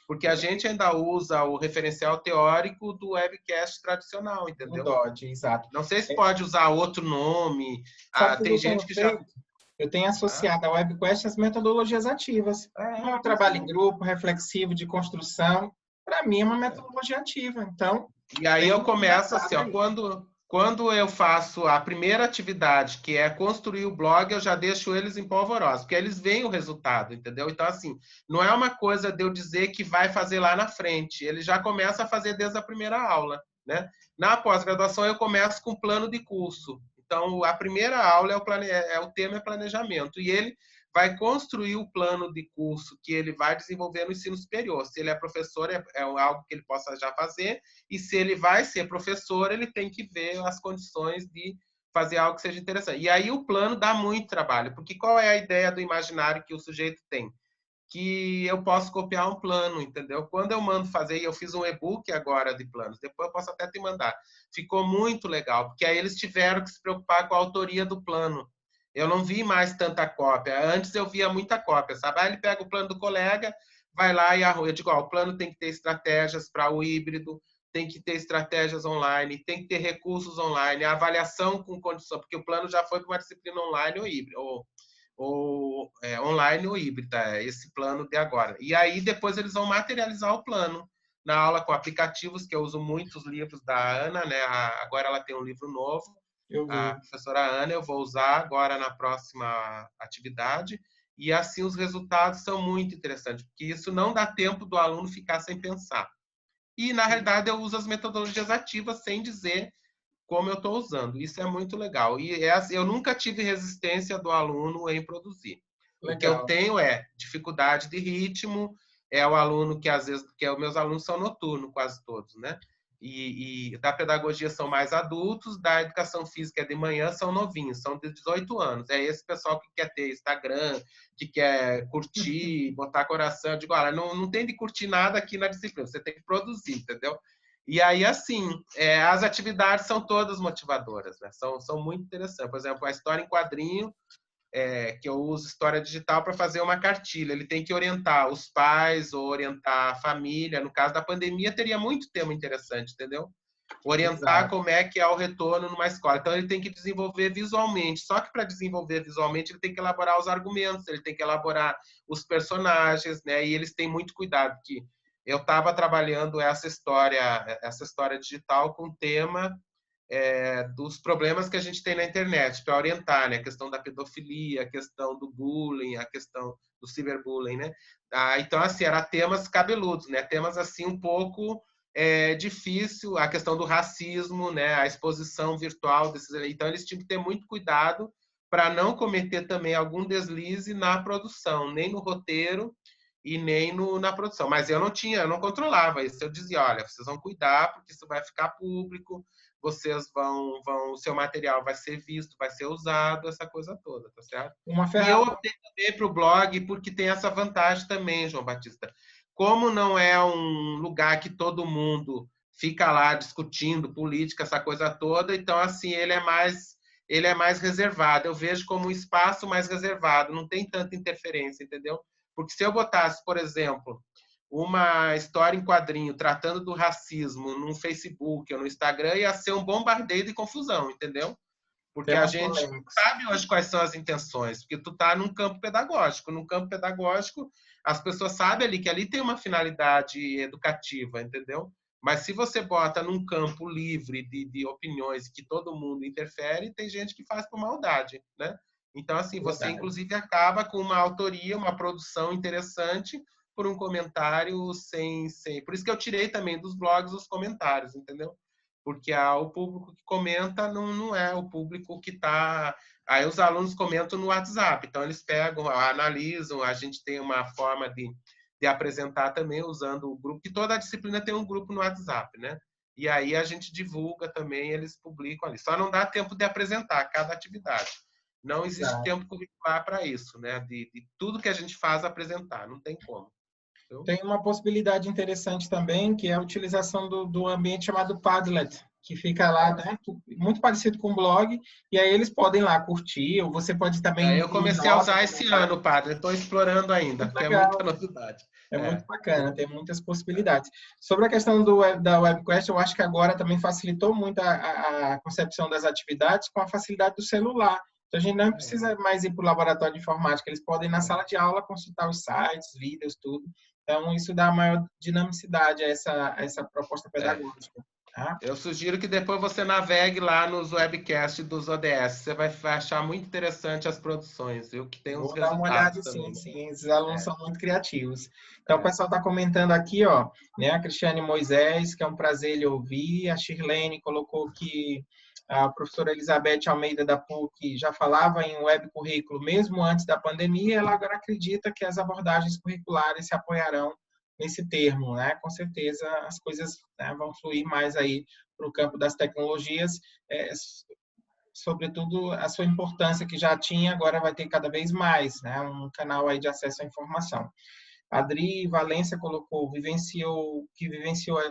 Speaker 1: porque a gente ainda usa o referencial teórico do webcast tradicional,
Speaker 2: O
Speaker 1: entendeu?
Speaker 2: DOT, exato.
Speaker 1: Não sei se pode usar outro nome,
Speaker 2: Sabe o que
Speaker 1: tem
Speaker 2: eu
Speaker 1: gente
Speaker 2: tenho
Speaker 1: que já...
Speaker 2: feito? Eu tenho associado a WebQuest as metodologias ativas. Um trabalho em grupo, reflexivo, de construção. Para mim, é uma metodologia ativa. Então,
Speaker 1: E aí eu
Speaker 2: tem
Speaker 1: começo assim,
Speaker 2: engatado
Speaker 1: ó,
Speaker 2: aí.
Speaker 1: quando eu faço a primeira atividade, que é construir o blog, eu já deixo eles em polvorosa, porque eles veem o resultado, entendeu? Então, assim, não é uma coisa de eu dizer que vai fazer lá na frente, ele já começa a fazer desde a primeira aula, né? Na pós-graduação, eu começo com plano de curso. Então, a primeira aula o tema é planejamento, e ele vai construir o plano de curso que ele vai desenvolver no ensino superior. Se ele é professor, é algo que ele possa já fazer, e se ele vai ser professor, ele tem que ver as condições de fazer algo que seja interessante. E aí o plano dá muito trabalho, porque qual é a ideia do imaginário que o sujeito tem? Que eu posso copiar um plano, entendeu? Quando eu mando fazer, e eu fiz um e-book agora de planos, depois eu posso até te mandar. Ficou muito legal, porque aí eles tiveram que se preocupar com a autoria do plano. Eu não vi mais tanta cópia. Antes eu via muita cópia, sabe? Aí ele pega o plano do colega, vai lá e arruma. Eu digo, ó, o plano tem que ter estratégias para o híbrido, tem que ter estratégias online, tem que ter recursos online, a avaliação com condição, porque o plano já foi para uma disciplina online ou híbrida, ou online ou híbrida, esse plano de agora. E aí depois eles vão materializar o plano na aula com aplicativos, que eu uso muitos livros da Ana, né? Agora ela tem um livro novo,
Speaker 2: Eu
Speaker 1: a
Speaker 2: vi.
Speaker 1: professora Ana, eu vou usar agora na próxima atividade, e assim os resultados são muito interessantes, porque isso não dá tempo do aluno ficar sem pensar. E, na realidade, eu uso as metodologias ativas sem dizer como eu estou usando. Isso é muito legal. E eu nunca tive resistência do aluno em produzir. O que eu
Speaker 2: Legal.
Speaker 1: tenho é dificuldade de ritmo, é o aluno que às vezes, porque os meus alunos são noturnos, quase todos, né? e da pedagogia são mais adultos, da educação física de manhã são novinhos, são de 18 anos. É esse pessoal que quer ter Instagram, que quer curtir, botar coração. Eu digo, olha, não tem de curtir nada aqui na disciplina, você tem que produzir, entendeu? E aí, assim, as atividades são todas motivadoras, né? São muito interessantes. Por exemplo, a história em quadrinho, que eu uso história digital para fazer uma cartilha. Ele tem que orientar os pais ou orientar a família. No caso da pandemia, teria muito tema interessante, entendeu? Orientar como é que é o retorno numa escola. Então, ele tem que desenvolver visualmente. Só que para desenvolver visualmente, ele tem que elaborar os argumentos, ele tem que elaborar os personagens, né? E eles têm muito cuidado, que eu estava trabalhando essa história digital com o tema dos problemas que a gente tem na internet, para orientar, né? A questão da pedofilia, a questão do bullying, a questão do ciberbullying, né? Então, assim, eram temas cabeludos, né? Temas, assim, um pouco difícil, a questão do racismo, né? A exposição virtual desses... Então, eles tinham que ter muito cuidado para não cometer também algum deslize na produção, nem no roteiro e nem na produção. Mas eu não controlava isso. Eu dizia, olha, vocês vão cuidar, porque isso vai ficar público, vocês o seu material vai ser visto, vai ser usado, essa coisa toda, tá certo? E eu optei também para o blog, porque tem essa vantagem também, João Batista. Como não é um lugar que todo mundo fica lá discutindo política, essa coisa toda, então, assim, ele é mais reservado. Eu vejo como um espaço mais reservado, não tem tanta interferência, entendeu? Porque se eu botasse, por exemplo, uma história em quadrinho tratando do racismo no Facebook ou no Instagram, ia ser um bombardeio de confusão, entendeu? Porque a gente sabe hoje quais são as intenções, porque tu tá num campo pedagógico. Num campo pedagógico, as pessoas sabem ali que ali tem uma finalidade educativa, entendeu? Mas se você bota num campo livre de opiniões que todo mundo interfere, tem gente que faz por maldade, né? Então, assim, você inclusive acaba com uma autoria, uma produção interessante por um comentário sem... Por isso que eu tirei também dos blogs os comentários, entendeu? Porque o público que comenta não é o público que está... Aí os alunos comentam no WhatsApp, então eles pegam, analisam, a gente tem uma forma de apresentar também usando o grupo, que toda a disciplina tem um grupo no WhatsApp, né? E aí a gente divulga também, eles publicam ali. Só não dá tempo de apresentar cada atividade. Não existe tempo curricular para isso, né? De tudo que a gente faz apresentar, não tem como.
Speaker 2: Tem uma possibilidade interessante também, que é a utilização do ambiente chamado Padlet, que fica lá, né, muito parecido com o blog, e aí eles podem lá curtir, ou você pode também...
Speaker 1: eu comecei a usar esse ano, padre, estou explorando ainda, porque é muita novidade.
Speaker 2: É muito bacana, tem muitas possibilidades. Sobre a questão da WebQuest, eu acho que agora também facilitou muito a concepção das atividades com a facilidade do celular. Então, a gente não precisa mais ir para o laboratório de informática, eles podem, na sala de aula, consultar os sites, vídeos, tudo. Então, isso dá maior dinamicidade a essa proposta pedagógica. Tá?
Speaker 1: Eu sugiro que depois você navegue lá nos webcasts dos ODS. Você vai achar muito interessante as produções, viu? Que tem uns resultados.
Speaker 2: Vou dar uma olhada,
Speaker 1: também.
Speaker 2: Sim. Esses alunos são muito criativos. Então, o pessoal está comentando aqui, ó, né? A Cristiane Moisés, que é um prazer lhe ouvir. A Shirlene colocou que a professora Elizabeth Almeida da PUC já falava em web currículo mesmo antes da pandemia. Ela agora acredita que as abordagens curriculares se apoiarão nesse termo, né? Com certeza as coisas, né, vão fluir mais aí para o campo das tecnologias, sobretudo a sua importância que já tinha, agora vai ter cada vez mais, né? Um canal aí de acesso à informação. Adri Valência colocou, vivenciou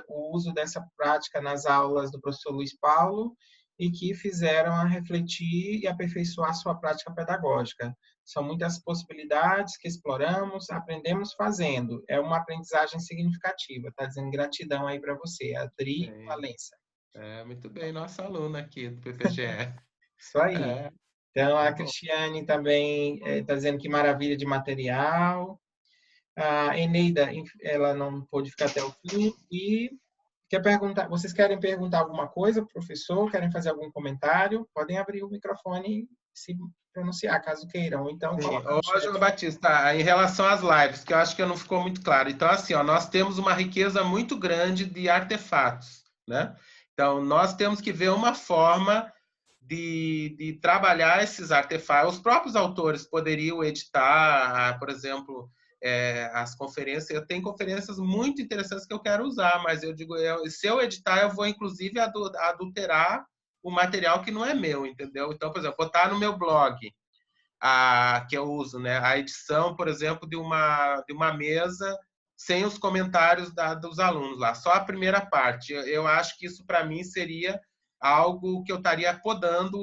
Speaker 2: o uso dessa prática nas aulas do professor Luiz Paulo e que fizeram a refletir e aperfeiçoar sua prática pedagógica. São muitas possibilidades que exploramos, aprendemos fazendo. É uma aprendizagem significativa. Está dizendo gratidão aí para você, Adri Valência.
Speaker 1: Muito bem, nossa aluna aqui do PPGE.
Speaker 2: Isso aí. Então, a Cristiane também está dizendo que maravilha de material. A Eneida, ela não pôde ficar até o fim. E quer perguntar, vocês querem perguntar alguma coisa, professor? Querem fazer algum comentário? Podem abrir o microfone e se pronunciar, caso queiram. Então,
Speaker 1: Ô, João Batista, em relação às lives, que eu acho que não ficou muito claro. Então, assim, ó, nós temos uma riqueza muito grande de artefatos, né? Então, nós temos que ver uma forma de trabalhar esses artefatos. Os próprios autores poderiam editar, por exemplo, as conferências. Eu tenho conferências muito interessantes que eu quero usar, mas eu digo, se eu editar, eu vou inclusive adulterar o material que não é meu, entendeu? Então, por exemplo, botar no meu blog que eu uso, né? A edição, por exemplo, de uma mesa sem os comentários dos alunos lá, só a primeira parte. Eu acho que isso, para mim, seria algo que eu estaria podando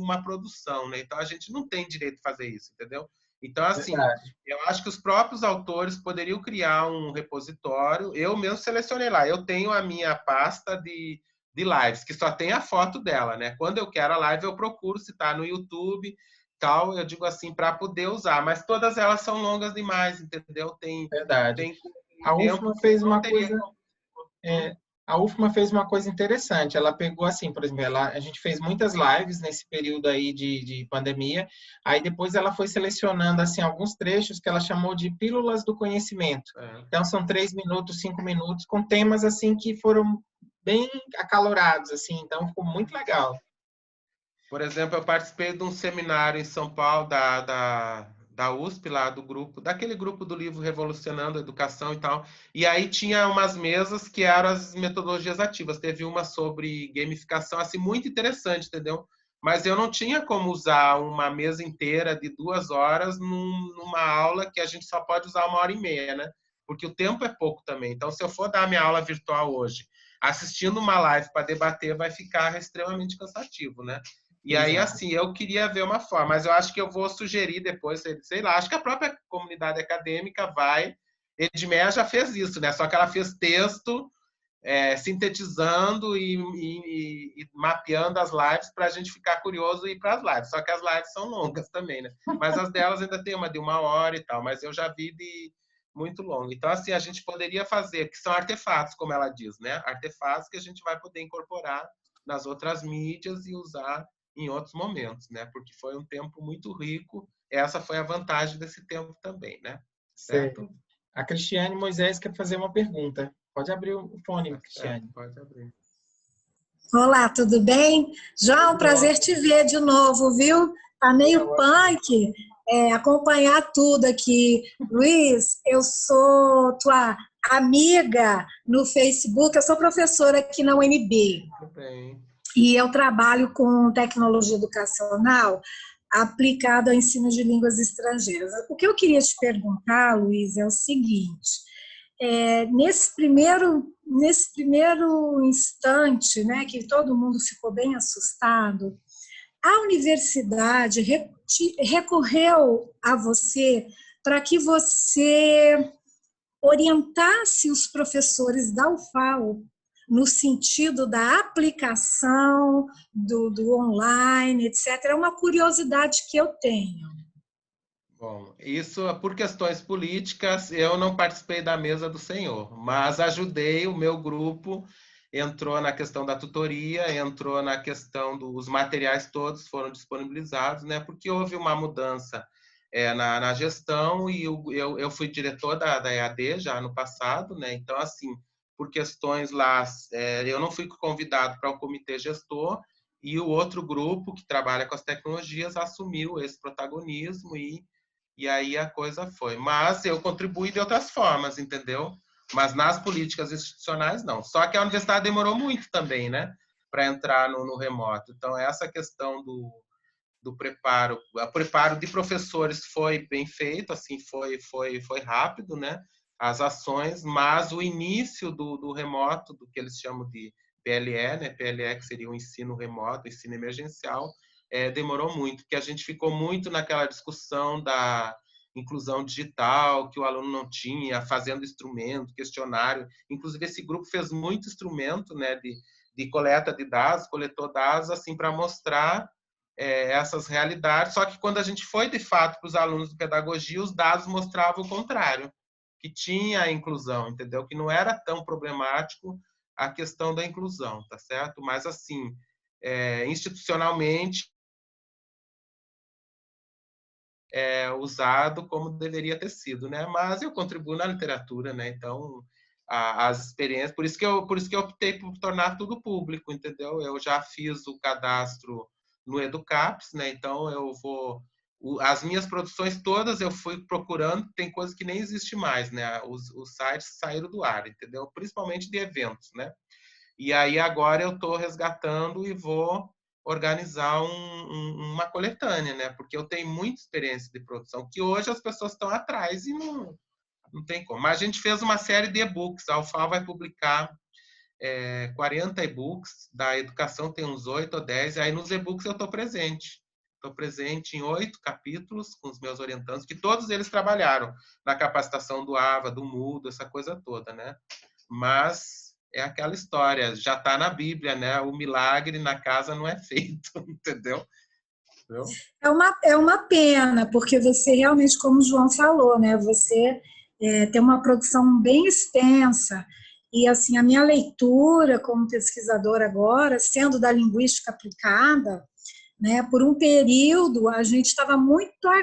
Speaker 1: uma produção, né? Então, a gente não tem direito de fazer isso, entendeu? Então, assim,
Speaker 2: Verdade.
Speaker 1: eu acho que os próprios autores poderiam criar um repositório. Eu mesmo selecionei lá. Eu tenho a minha pasta de lives, que só tem a foto dela, né? Quando eu quero a live, eu procuro se está no YouTube, tal, eu digo assim, para poder usar. Mas todas elas são longas demais, entendeu?
Speaker 2: Verdade.
Speaker 1: Tem
Speaker 2: A
Speaker 1: tempo
Speaker 2: UFMA
Speaker 1: que eu
Speaker 2: fez
Speaker 1: não
Speaker 2: uma
Speaker 1: teria.
Speaker 2: coisa, é, a UFMA fez uma coisa interessante. Ela pegou assim, por exemplo, a gente fez muitas lives nesse período aí de pandemia. Aí depois ela foi selecionando assim alguns trechos que ela chamou de pílulas do conhecimento. Então são 3 minutos, 5 minutos, com temas assim que foram bem acalorados, assim. Então ficou muito legal.
Speaker 1: Por exemplo, eu participei de um seminário em São Paulo da USP, lá do grupo, daquele grupo do livro Revolucionando a Educação e tal. E aí tinha umas mesas que eram as metodologias ativas. Teve uma sobre gamificação, assim, muito interessante, entendeu? Mas eu não tinha como usar uma mesa inteira de 2 horas numa aula que a gente só pode usar 1 hora e meia, né? Porque o tempo é pouco também. Então, se eu for dar minha aula virtual hoje, assistindo uma live para debater, vai ficar extremamente cansativo, né? E aí,
Speaker 2: Exato.
Speaker 1: assim, eu queria ver uma forma, mas eu acho que eu vou sugerir depois, sei lá, acho que a própria comunidade acadêmica vai. Edmeia já fez isso, né? Só que ela fez texto sintetizando e mapeando as lives para a gente ficar curioso e ir para as lives. Só que as lives são longas também, né? Mas as delas ainda tem uma de 1 hora e tal, mas eu já vi de muito longo. Então, assim, a gente poderia fazer, que são artefatos, como ela diz, né? Artefatos que a gente vai poder incorporar nas outras mídias e usar em outros momentos, né? Porque foi um tempo muito rico. Essa foi a vantagem desse tempo também, né?
Speaker 2: Certo.
Speaker 1: Certo?
Speaker 2: A Cristiane Moisés quer fazer uma pergunta. Pode abrir o fone,
Speaker 1: Tá certo,
Speaker 2: Cristiane.
Speaker 1: pode abrir.
Speaker 3: Olá, tudo bem? João,
Speaker 2: Tudo
Speaker 3: prazer
Speaker 2: ótimo.
Speaker 3: te ver de novo, viu? Tá
Speaker 2: Tá
Speaker 3: meio
Speaker 2: ótimo.
Speaker 3: punk acompanhar tudo aqui. Luiz, eu sou tua amiga no Facebook, eu sou professora aqui na UNB
Speaker 1: Tudo bem.
Speaker 3: e eu trabalho com tecnologia educacional aplicada ao ensino de línguas estrangeiras. O que eu queria te perguntar, Luiz, é o seguinte: nesse primeiro instante, né, que todo mundo ficou bem assustado, a universidade recorreu a você para que você orientasse os professores da UFAL no sentido da aplicação do online, etc. É uma curiosidade que eu tenho.
Speaker 1: Bom, isso por questões políticas, eu não participei da mesa do senhor, mas ajudei, o meu grupo entrou na questão da tutoria, entrou na questão dos materiais todos foram disponibilizados, né? Porque houve uma mudança na gestão e eu fui diretor da EAD já no passado, né? Então, assim, por questões lá, eu não fui convidado para o comitê gestor e o outro grupo que trabalha com as tecnologias assumiu esse protagonismo e aí a coisa foi. Mas eu contribuí de outras formas, entendeu? Mas nas políticas institucionais, não. Só que a universidade demorou muito também, né? Para entrar no remoto. Então, essa questão do preparo, o preparo de professores foi bem feito, assim, foi rápido, né? As ações, mas o início do remoto, do que eles chamam de PLE, né? PLE, que seria o ensino remoto, o ensino emergencial, demorou muito, porque a gente ficou muito naquela discussão da inclusão digital, que o aluno não tinha, fazendo instrumento, questionário. Inclusive, esse grupo fez muito instrumento, né, de coleta de dados, coletou dados, assim, para mostrar essas realidades, só que quando a gente foi, de fato, para os alunos de pedagogia, os dados mostravam o contrário, que tinha a inclusão, entendeu? Que não era tão problemático a questão da inclusão, tá certo? Mas, assim, institucionalmente, usado como deveria ter sido, né? Mas eu contribuo na literatura, né? Então, as experiências, por isso que eu optei por tornar tudo público, entendeu? Eu já fiz o cadastro no Educaps, né? Então eu vou As minhas produções todas eu fui procurando, tem coisa que nem existe mais, né? Os sites saíram do ar, entendeu? Principalmente de eventos, né? E aí agora eu estou resgatando e vou organizar uma coletânea, né? Porque eu tenho muita experiência de produção, que hoje as pessoas estão atrás e não tem como. Mas a gente fez uma série de e-books, a UFAL vai publicar 40 e-books, da educação tem uns 8 ou 10, e aí nos e-books eu estou presente. Estou presente em 8 capítulos com os meus orientandos, que todos eles trabalharam na capacitação do AVA, do Mudo, essa coisa toda, né? Mas é aquela história, já está na Bíblia, né? O milagre na casa não é feito, entendeu?
Speaker 3: É uma pena, porque você realmente, como o João falou, né? Você tem uma produção bem extensa, e assim, a minha leitura como pesquisadora agora, sendo da linguística aplicada, né, por um período a gente estava muito à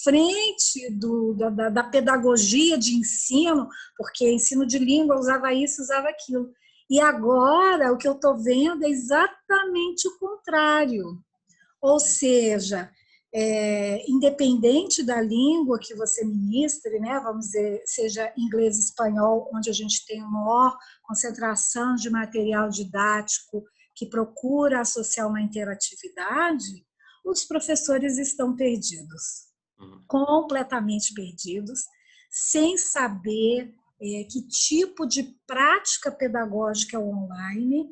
Speaker 3: frente da pedagogia de ensino, porque ensino de língua usava isso, usava aquilo. E agora o que eu estou vendo é exatamente o contrário. Ou seja, independente da língua que você ministre, né, vamos dizer, seja inglês e espanhol, onde a gente tem uma maior concentração de material didático que procura associar uma interatividade, os professores estão perdidos, completamente perdidos, sem saber que tipo de prática pedagógica é o online,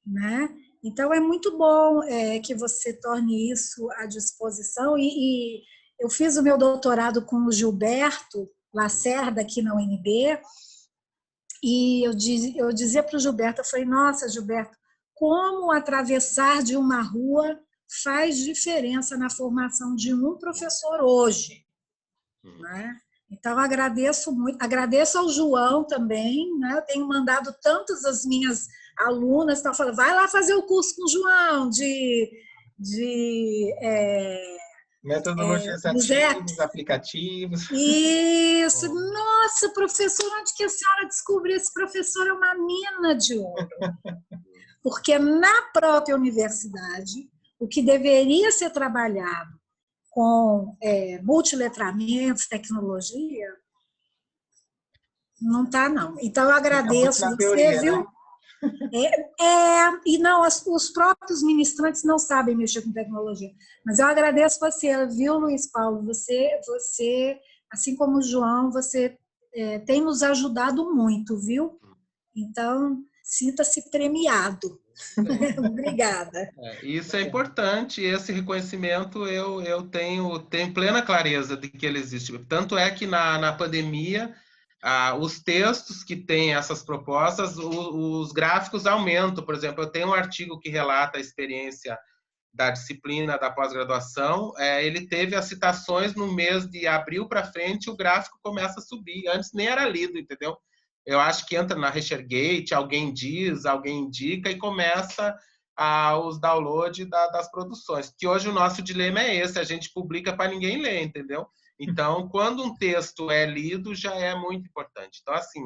Speaker 3: né? Então, é muito bom que você torne isso à disposição. E eu fiz o meu doutorado com o Gilberto Lacerda, aqui na UNB, e eu dizia para o Gilberto, eu falei, nossa, Gilberto, como atravessar de uma rua faz diferença na formação de um professor hoje, né? Então, agradeço muito, agradeço ao João também, né? Eu tenho mandado tantas as minhas alunas, estão falando, vai lá fazer o curso com o João
Speaker 2: Metodologias ativas, aplicativos.
Speaker 3: Isso, nossa, professor, onde que a senhora descobriu? Esse professor é uma mina de ouro. Porque na própria universidade, o que deveria ser trabalhado com multiletramentos, tecnologia, não está, não. Então, eu agradeço
Speaker 2: na
Speaker 3: você,
Speaker 2: teoria,
Speaker 3: viu?
Speaker 2: Né?
Speaker 3: E não, os próprios ministrantes não sabem mexer com tecnologia. Mas eu agradeço você, viu, Luiz Paulo? Você assim como o João, você tem nos ajudado muito, viu? Então, sinta-se premiado. Obrigada.
Speaker 1: Isso é importante, esse reconhecimento eu tenho plena clareza de que ele existe. Tanto é que na pandemia, os textos que têm essas propostas, os gráficos aumentam. Por exemplo, eu tenho um artigo que relata a experiência da disciplina da pós-graduação, ele teve as citações no mês de abril para frente, o gráfico começa a subir. Antes nem era lido, entendeu? Eu acho que entra na ResearchGate, alguém diz, alguém indica e começa os downloads das produções. Que hoje o nosso dilema é esse, a gente publica para ninguém ler, entendeu? Então, quando um texto é lido, já é muito importante. Então, assim,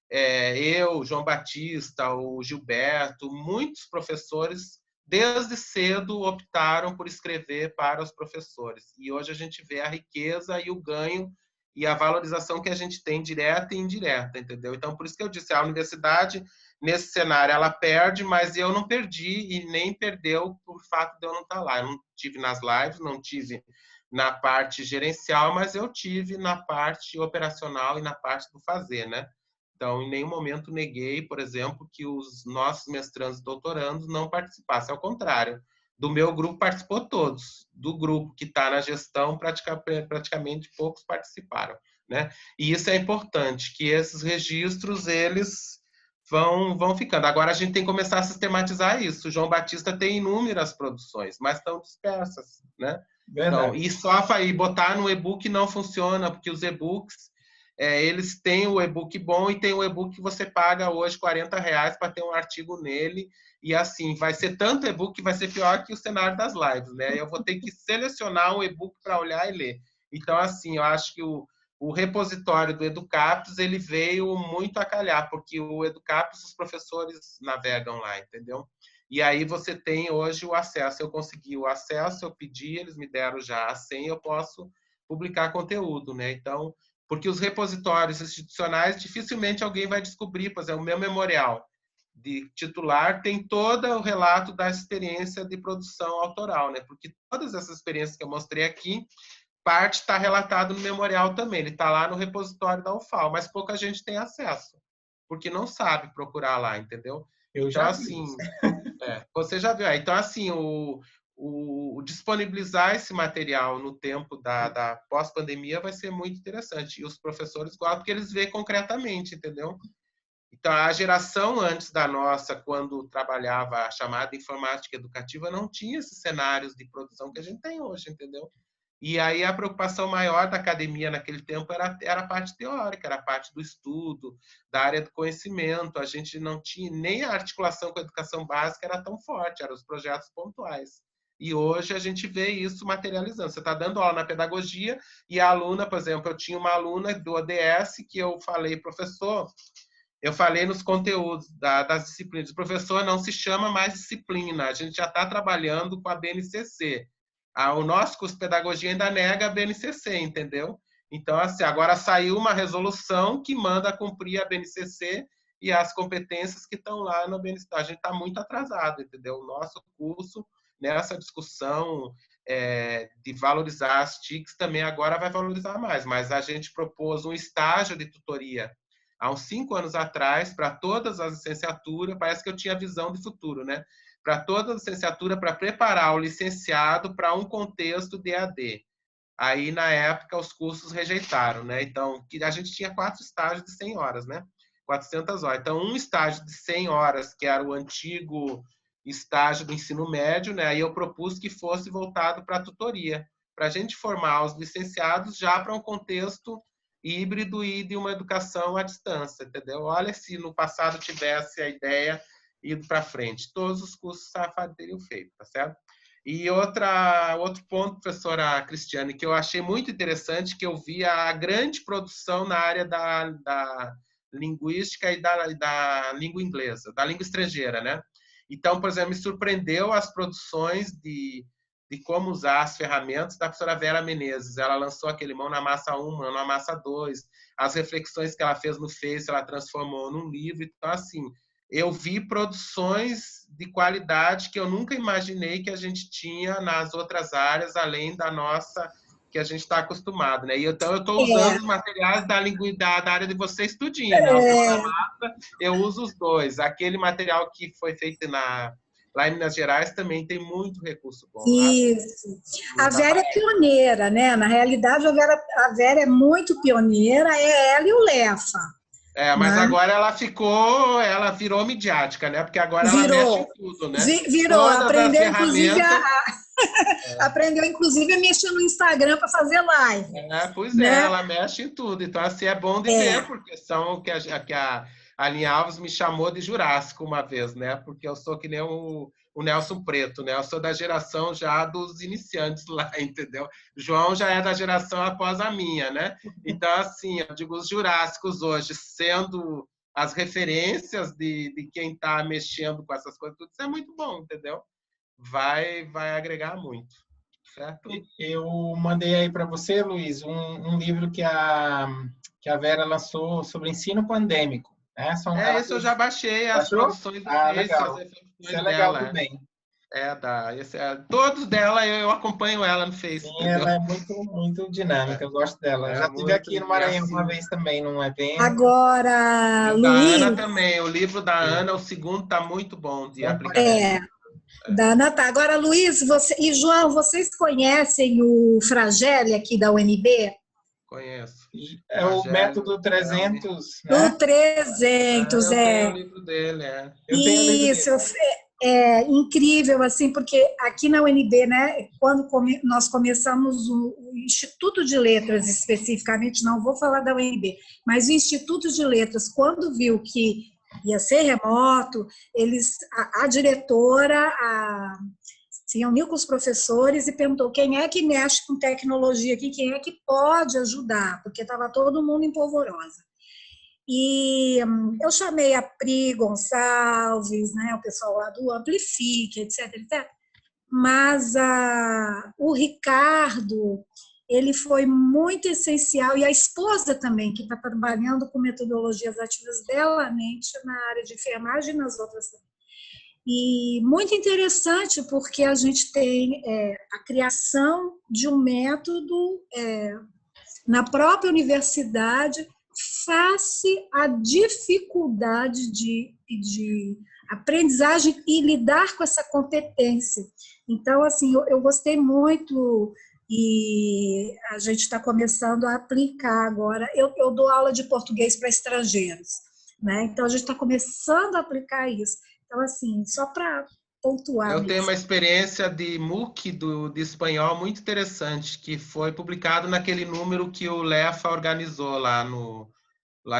Speaker 1: eu, João Batista, o Gilberto, muitos professores, desde cedo, optaram por escrever para os professores. E hoje a gente vê a riqueza e o ganho e a valorização que a gente tem direta e indireta, entendeu? Então, por isso que eu disse, a universidade, nesse cenário, ela perde, mas eu não perdi e nem perdeu por fato de eu não estar lá. Eu não tive nas lives, não tive na parte gerencial, mas eu tive na parte operacional e na parte do fazer, né? Então, em nenhum momento neguei, por exemplo, que os nossos mestrandos e doutorandos não participassem. Ao contrário, do meu grupo participou todos. Do grupo que está na gestão, praticamente poucos participaram, né? E isso é importante, que esses registros, eles vão ficando. Agora, a gente tem que começar a sistematizar isso. O João Batista tem inúmeras produções, mas estão dispersas, né? Então, e botar no e-book não funciona, porque os e-books, eles têm o e-book bom e tem o e-book que você paga hoje R$40 para ter um artigo nele, e assim, vai ser tanto e-book que vai ser pior que o cenário das lives, né? Eu vou ter que selecionar um e-book para olhar e ler. Então, assim, eu acho que o repositório do Educapes, ele veio muito a calhar, porque o Educapes, os professores navegam lá, entendeu? E aí você tem hoje o acesso. Eu consegui o acesso, eu pedi, eles me deram já a senha, eu posso publicar conteúdo, né? Então, porque os repositórios institucionais, dificilmente alguém vai descobrir, pois é, o meu memorial de titular tem todo o relato da experiência de produção autoral, né? Porque todas essas experiências que eu mostrei aqui, parte está relatado no memorial também, ele está lá no repositório da UFAL, mas pouca gente tem acesso, porque não sabe procurar lá, entendeu?
Speaker 2: Eu
Speaker 1: Então,
Speaker 2: já
Speaker 1: assim,
Speaker 2: vi.
Speaker 1: você já viu. Então, assim, o disponibilizar esse material no tempo da pós-pandemia vai ser muito interessante. E os professores gostam porque eles veem concretamente, entendeu? Então, a geração antes da nossa, quando trabalhava a chamada informática educativa, não tinha esses cenários de produção que a gente tem hoje, entendeu? E aí a preocupação maior da academia naquele tempo era a parte teórica, era a parte do estudo, da área do conhecimento. A gente não tinha nem a articulação com a educação básica era tão forte, eram os projetos pontuais. E hoje a gente vê isso materializando. Você está dando aula na pedagogia e a aluna, por exemplo, eu tinha uma aluna do ODS que eu falei, professor, eu falei nos conteúdos das disciplinas, professor, não se chama mais disciplina, a gente já está trabalhando com a BNCC. O nosso curso de pedagogia ainda nega a BNCC, entendeu? Então, assim, agora saiu uma resolução que manda cumprir a BNCC e as competências que estão lá na BNCC. A gente está muito atrasado, entendeu? O nosso curso, nessa discussão de valorizar as TICs, também agora vai valorizar mais, mas a gente propôs um estágio de tutoria há uns 5 anos atrás, para todas as licenciaturas, parece que eu tinha visão de futuro, né? Para toda a licenciatura, para preparar o licenciado para um contexto de AD. Aí, na época, os cursos rejeitaram, né? Então, a gente tinha 4 estágios de 100 horas, né? 400 horas. Então, um estágio de 100 horas, que era o antigo estágio do ensino médio, né? Aí eu propus que fosse voltado para a tutoria, para a gente formar os licenciados já para um contexto híbrido e de uma educação à distância, entendeu? Olha se no passado tivesse a ideia ido para frente. Todos os cursos Safari teriam feito, tá certo? E outro ponto, professora Cristiane, que eu achei muito interessante, que eu vi a grande produção na área da linguística e da língua inglesa, da língua estrangeira, né? Então, por exemplo, me surpreendeu as produções de como usar as ferramentas da professora Vera Menezes. Ela lançou aquele Mão na Massa 1, Mão na Massa 2, as reflexões que ela fez no Face, ela transformou num livro. Então, assim, eu vi produções de qualidade que eu nunca imaginei que a gente tinha nas outras áreas, além da nossa, que a gente está acostumado, né? E então eu estou usando os materiais da área de vocês tudinho, né? O Mão na Massa, eu uso os dois. Aquele material que foi feito lá em Minas Gerais também tem muito recurso bom.
Speaker 3: Isso. A Vera é pioneira, né? Na realidade, a Vera é muito pioneira, é ela e o Lefa.
Speaker 1: Mas né? Agora ela virou midiática, né? Porque agora ela mexe em tudo, né?
Speaker 3: Virou, aprendeu inclusive aprendeu inclusive a mexer no Instagram para fazer live.
Speaker 1: Pois né? Ela mexe em tudo. Então, assim, é bom de ver, porque são que a Linha Alves me chamou de Jurássico uma vez, né? Porque eu sou que nem o Nelson Preto, né? Eu sou da geração já dos iniciantes lá, entendeu? João já é da geração após a minha, né? Então, assim, eu digo, os Jurássicos hoje, sendo as referências de quem está mexendo com essas coisas, tudo isso é muito bom, entendeu? Vai agregar muito, certo?
Speaker 2: Eu mandei aí para você, Luiz, um livro que a Vera lançou sobre ensino pandêmico. Né?
Speaker 1: Isso eu já baixei, as produções do Face,
Speaker 2: legal.
Speaker 1: as reflexões
Speaker 2: Isso é legal
Speaker 1: dela.
Speaker 2: Também.
Speaker 1: Todos dela, eu acompanho ela no Face.
Speaker 2: Sim, entendeu? Ela é muito, muito dinâmica, eu gosto dela. Já estive aqui no Maranhão uma vez também, num evento.
Speaker 3: Agora,
Speaker 1: Luiz... Da Ana também, o livro da Ana, o segundo está muito bom de aplicação.
Speaker 3: Da Ana tá. Agora, Luiz e João, vocês conhecem o Fragile aqui da UNB?
Speaker 1: Conheço.
Speaker 2: É o método 300, né?
Speaker 3: O 300,
Speaker 1: eu tenho o livro dele,
Speaker 3: Isso, é incrível, assim, porque aqui na UNB, né, quando nós começamos o Instituto de Letras, especificamente, não vou falar da UNB, mas o Instituto de Letras, quando viu que ia ser remoto, a diretora se reuniu com os professores e perguntou quem é que mexe com tecnologia aqui, quem é que pode ajudar, porque estava todo mundo em polvorosa. E eu chamei a Pri Gonçalves, né, o pessoal lá do Amplifique, etc, etc. Mas o Ricardo, ele foi muito essencial, e a esposa também, que está trabalhando com metodologias ativas belamente na área de enfermagem e nas outras também. E muito interessante, porque a gente tem a criação de um método na própria universidade, face à dificuldade de aprendizagem e lidar com essa competência. Então, assim, eu gostei muito e a gente está começando a aplicar agora. Eu dou aula de português para estrangeiros, né? Então, a gente está começando a aplicar isso. Então, assim, só para pontuar
Speaker 1: Eu
Speaker 3: mesmo.
Speaker 1: tenho uma experiência de MOOC de espanhol muito interessante, que foi publicado naquele número que o Lefa organizou lá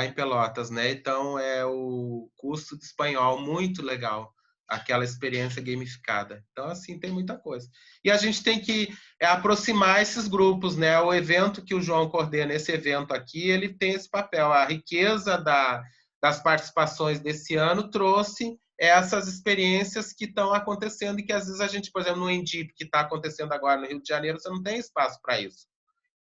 Speaker 1: em Pelotas, né? Então, é o curso de espanhol muito legal, aquela experiência gamificada. Então, assim, tem muita coisa. E a gente tem que aproximar esses grupos, né? O evento que o João coordena, esse evento aqui, ele tem esse papel. A riqueza das participações desse ano trouxe essas experiências que estão acontecendo e que, às vezes, a gente, por exemplo, no Endip, que está acontecendo agora no Rio de Janeiro, você não tem espaço para isso.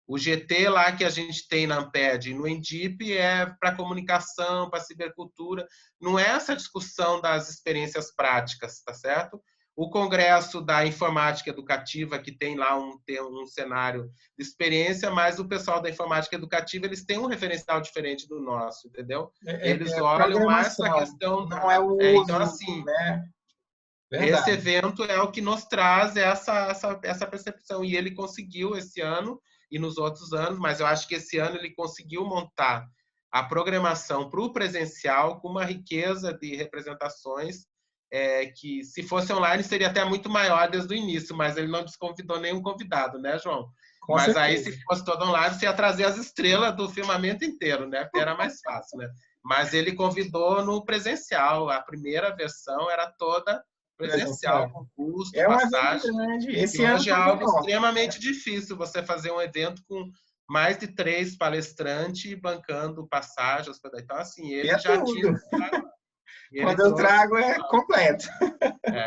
Speaker 1: O GT lá que a gente tem na Amped no Endip é para comunicação, para cibercultura, não é essa discussão das experiências práticas, tá certo? O congresso da informática educativa, que tem lá um cenário de experiência, mas o pessoal da informática educativa, eles têm um referencial diferente do nosso, entendeu? Eles olham mais para a questão...
Speaker 2: Não é o uso,
Speaker 1: então, assim,
Speaker 2: né?
Speaker 1: Esse evento é o que nos traz essa percepção, e ele conseguiu esse ano e nos outros anos, mas eu acho que esse ano ele conseguiu montar a programação para o presencial com uma riqueza de representações que, se fosse online, seria até muito maior desde o início, mas ele não desconvidou nenhum convidado, né, João?
Speaker 2: Com
Speaker 1: mas
Speaker 2: certeza.
Speaker 1: Aí, se fosse todo online, você ia trazer as estrelas do firmamento inteiro, né? Porque era mais fácil, né? Mas ele convidou no presencial, a primeira versão era toda presencial, com custo, passagem.
Speaker 2: Esse
Speaker 1: hoje é algo extremamente difícil você fazer um evento com mais de 3 palestrantes bancando passagem, hospedagem. Então, assim, ele já tinha...
Speaker 2: Quando eu trago é completo.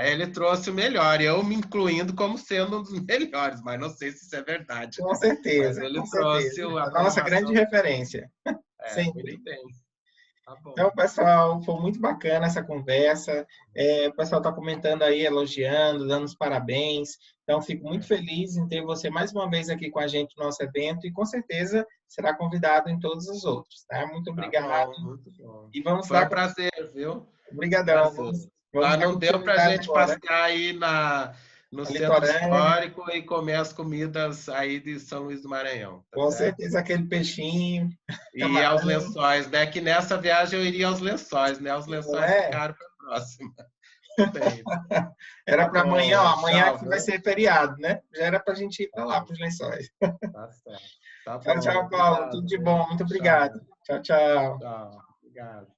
Speaker 1: Ele trouxe o melhor, eu me incluindo como sendo um dos melhores, mas não sei se isso é verdade.
Speaker 2: Com certeza.
Speaker 1: Mas ele
Speaker 2: com
Speaker 1: trouxe
Speaker 2: certeza.
Speaker 1: a
Speaker 2: nossa grande referência.
Speaker 1: Sempre. Muito bem.
Speaker 2: Tá bom. Então, pessoal, foi muito bacana essa conversa. O pessoal está comentando aí, elogiando, dando os parabéns. Então, fico muito feliz em ter você mais uma vez aqui com a gente no nosso evento e, com certeza, será convidado em todos os outros. Tá? Muito obrigado.
Speaker 1: Tá bom, muito bom.
Speaker 2: E vamos
Speaker 1: foi um prazer, viu?
Speaker 2: Obrigadão.
Speaker 1: Vamos não deu para a gente passear aí no centro histórico e comer as comidas aí de São Luís do Maranhão.
Speaker 2: Com certeza, aquele peixinho.
Speaker 1: E aos lençóis, né? Que nessa viagem eu iria aos lençóis, né? Os lençóis ficaram para a próxima.
Speaker 2: Era para amanhã, amanhã que vai ser feriado, né? Já era para a gente ir para lá, para os lençóis.
Speaker 1: Tá certo. Tá bom.
Speaker 2: Tchau, Paulo. Tudo de bom. Muito obrigado. Tchau, tchau.
Speaker 1: Tchau. Obrigado.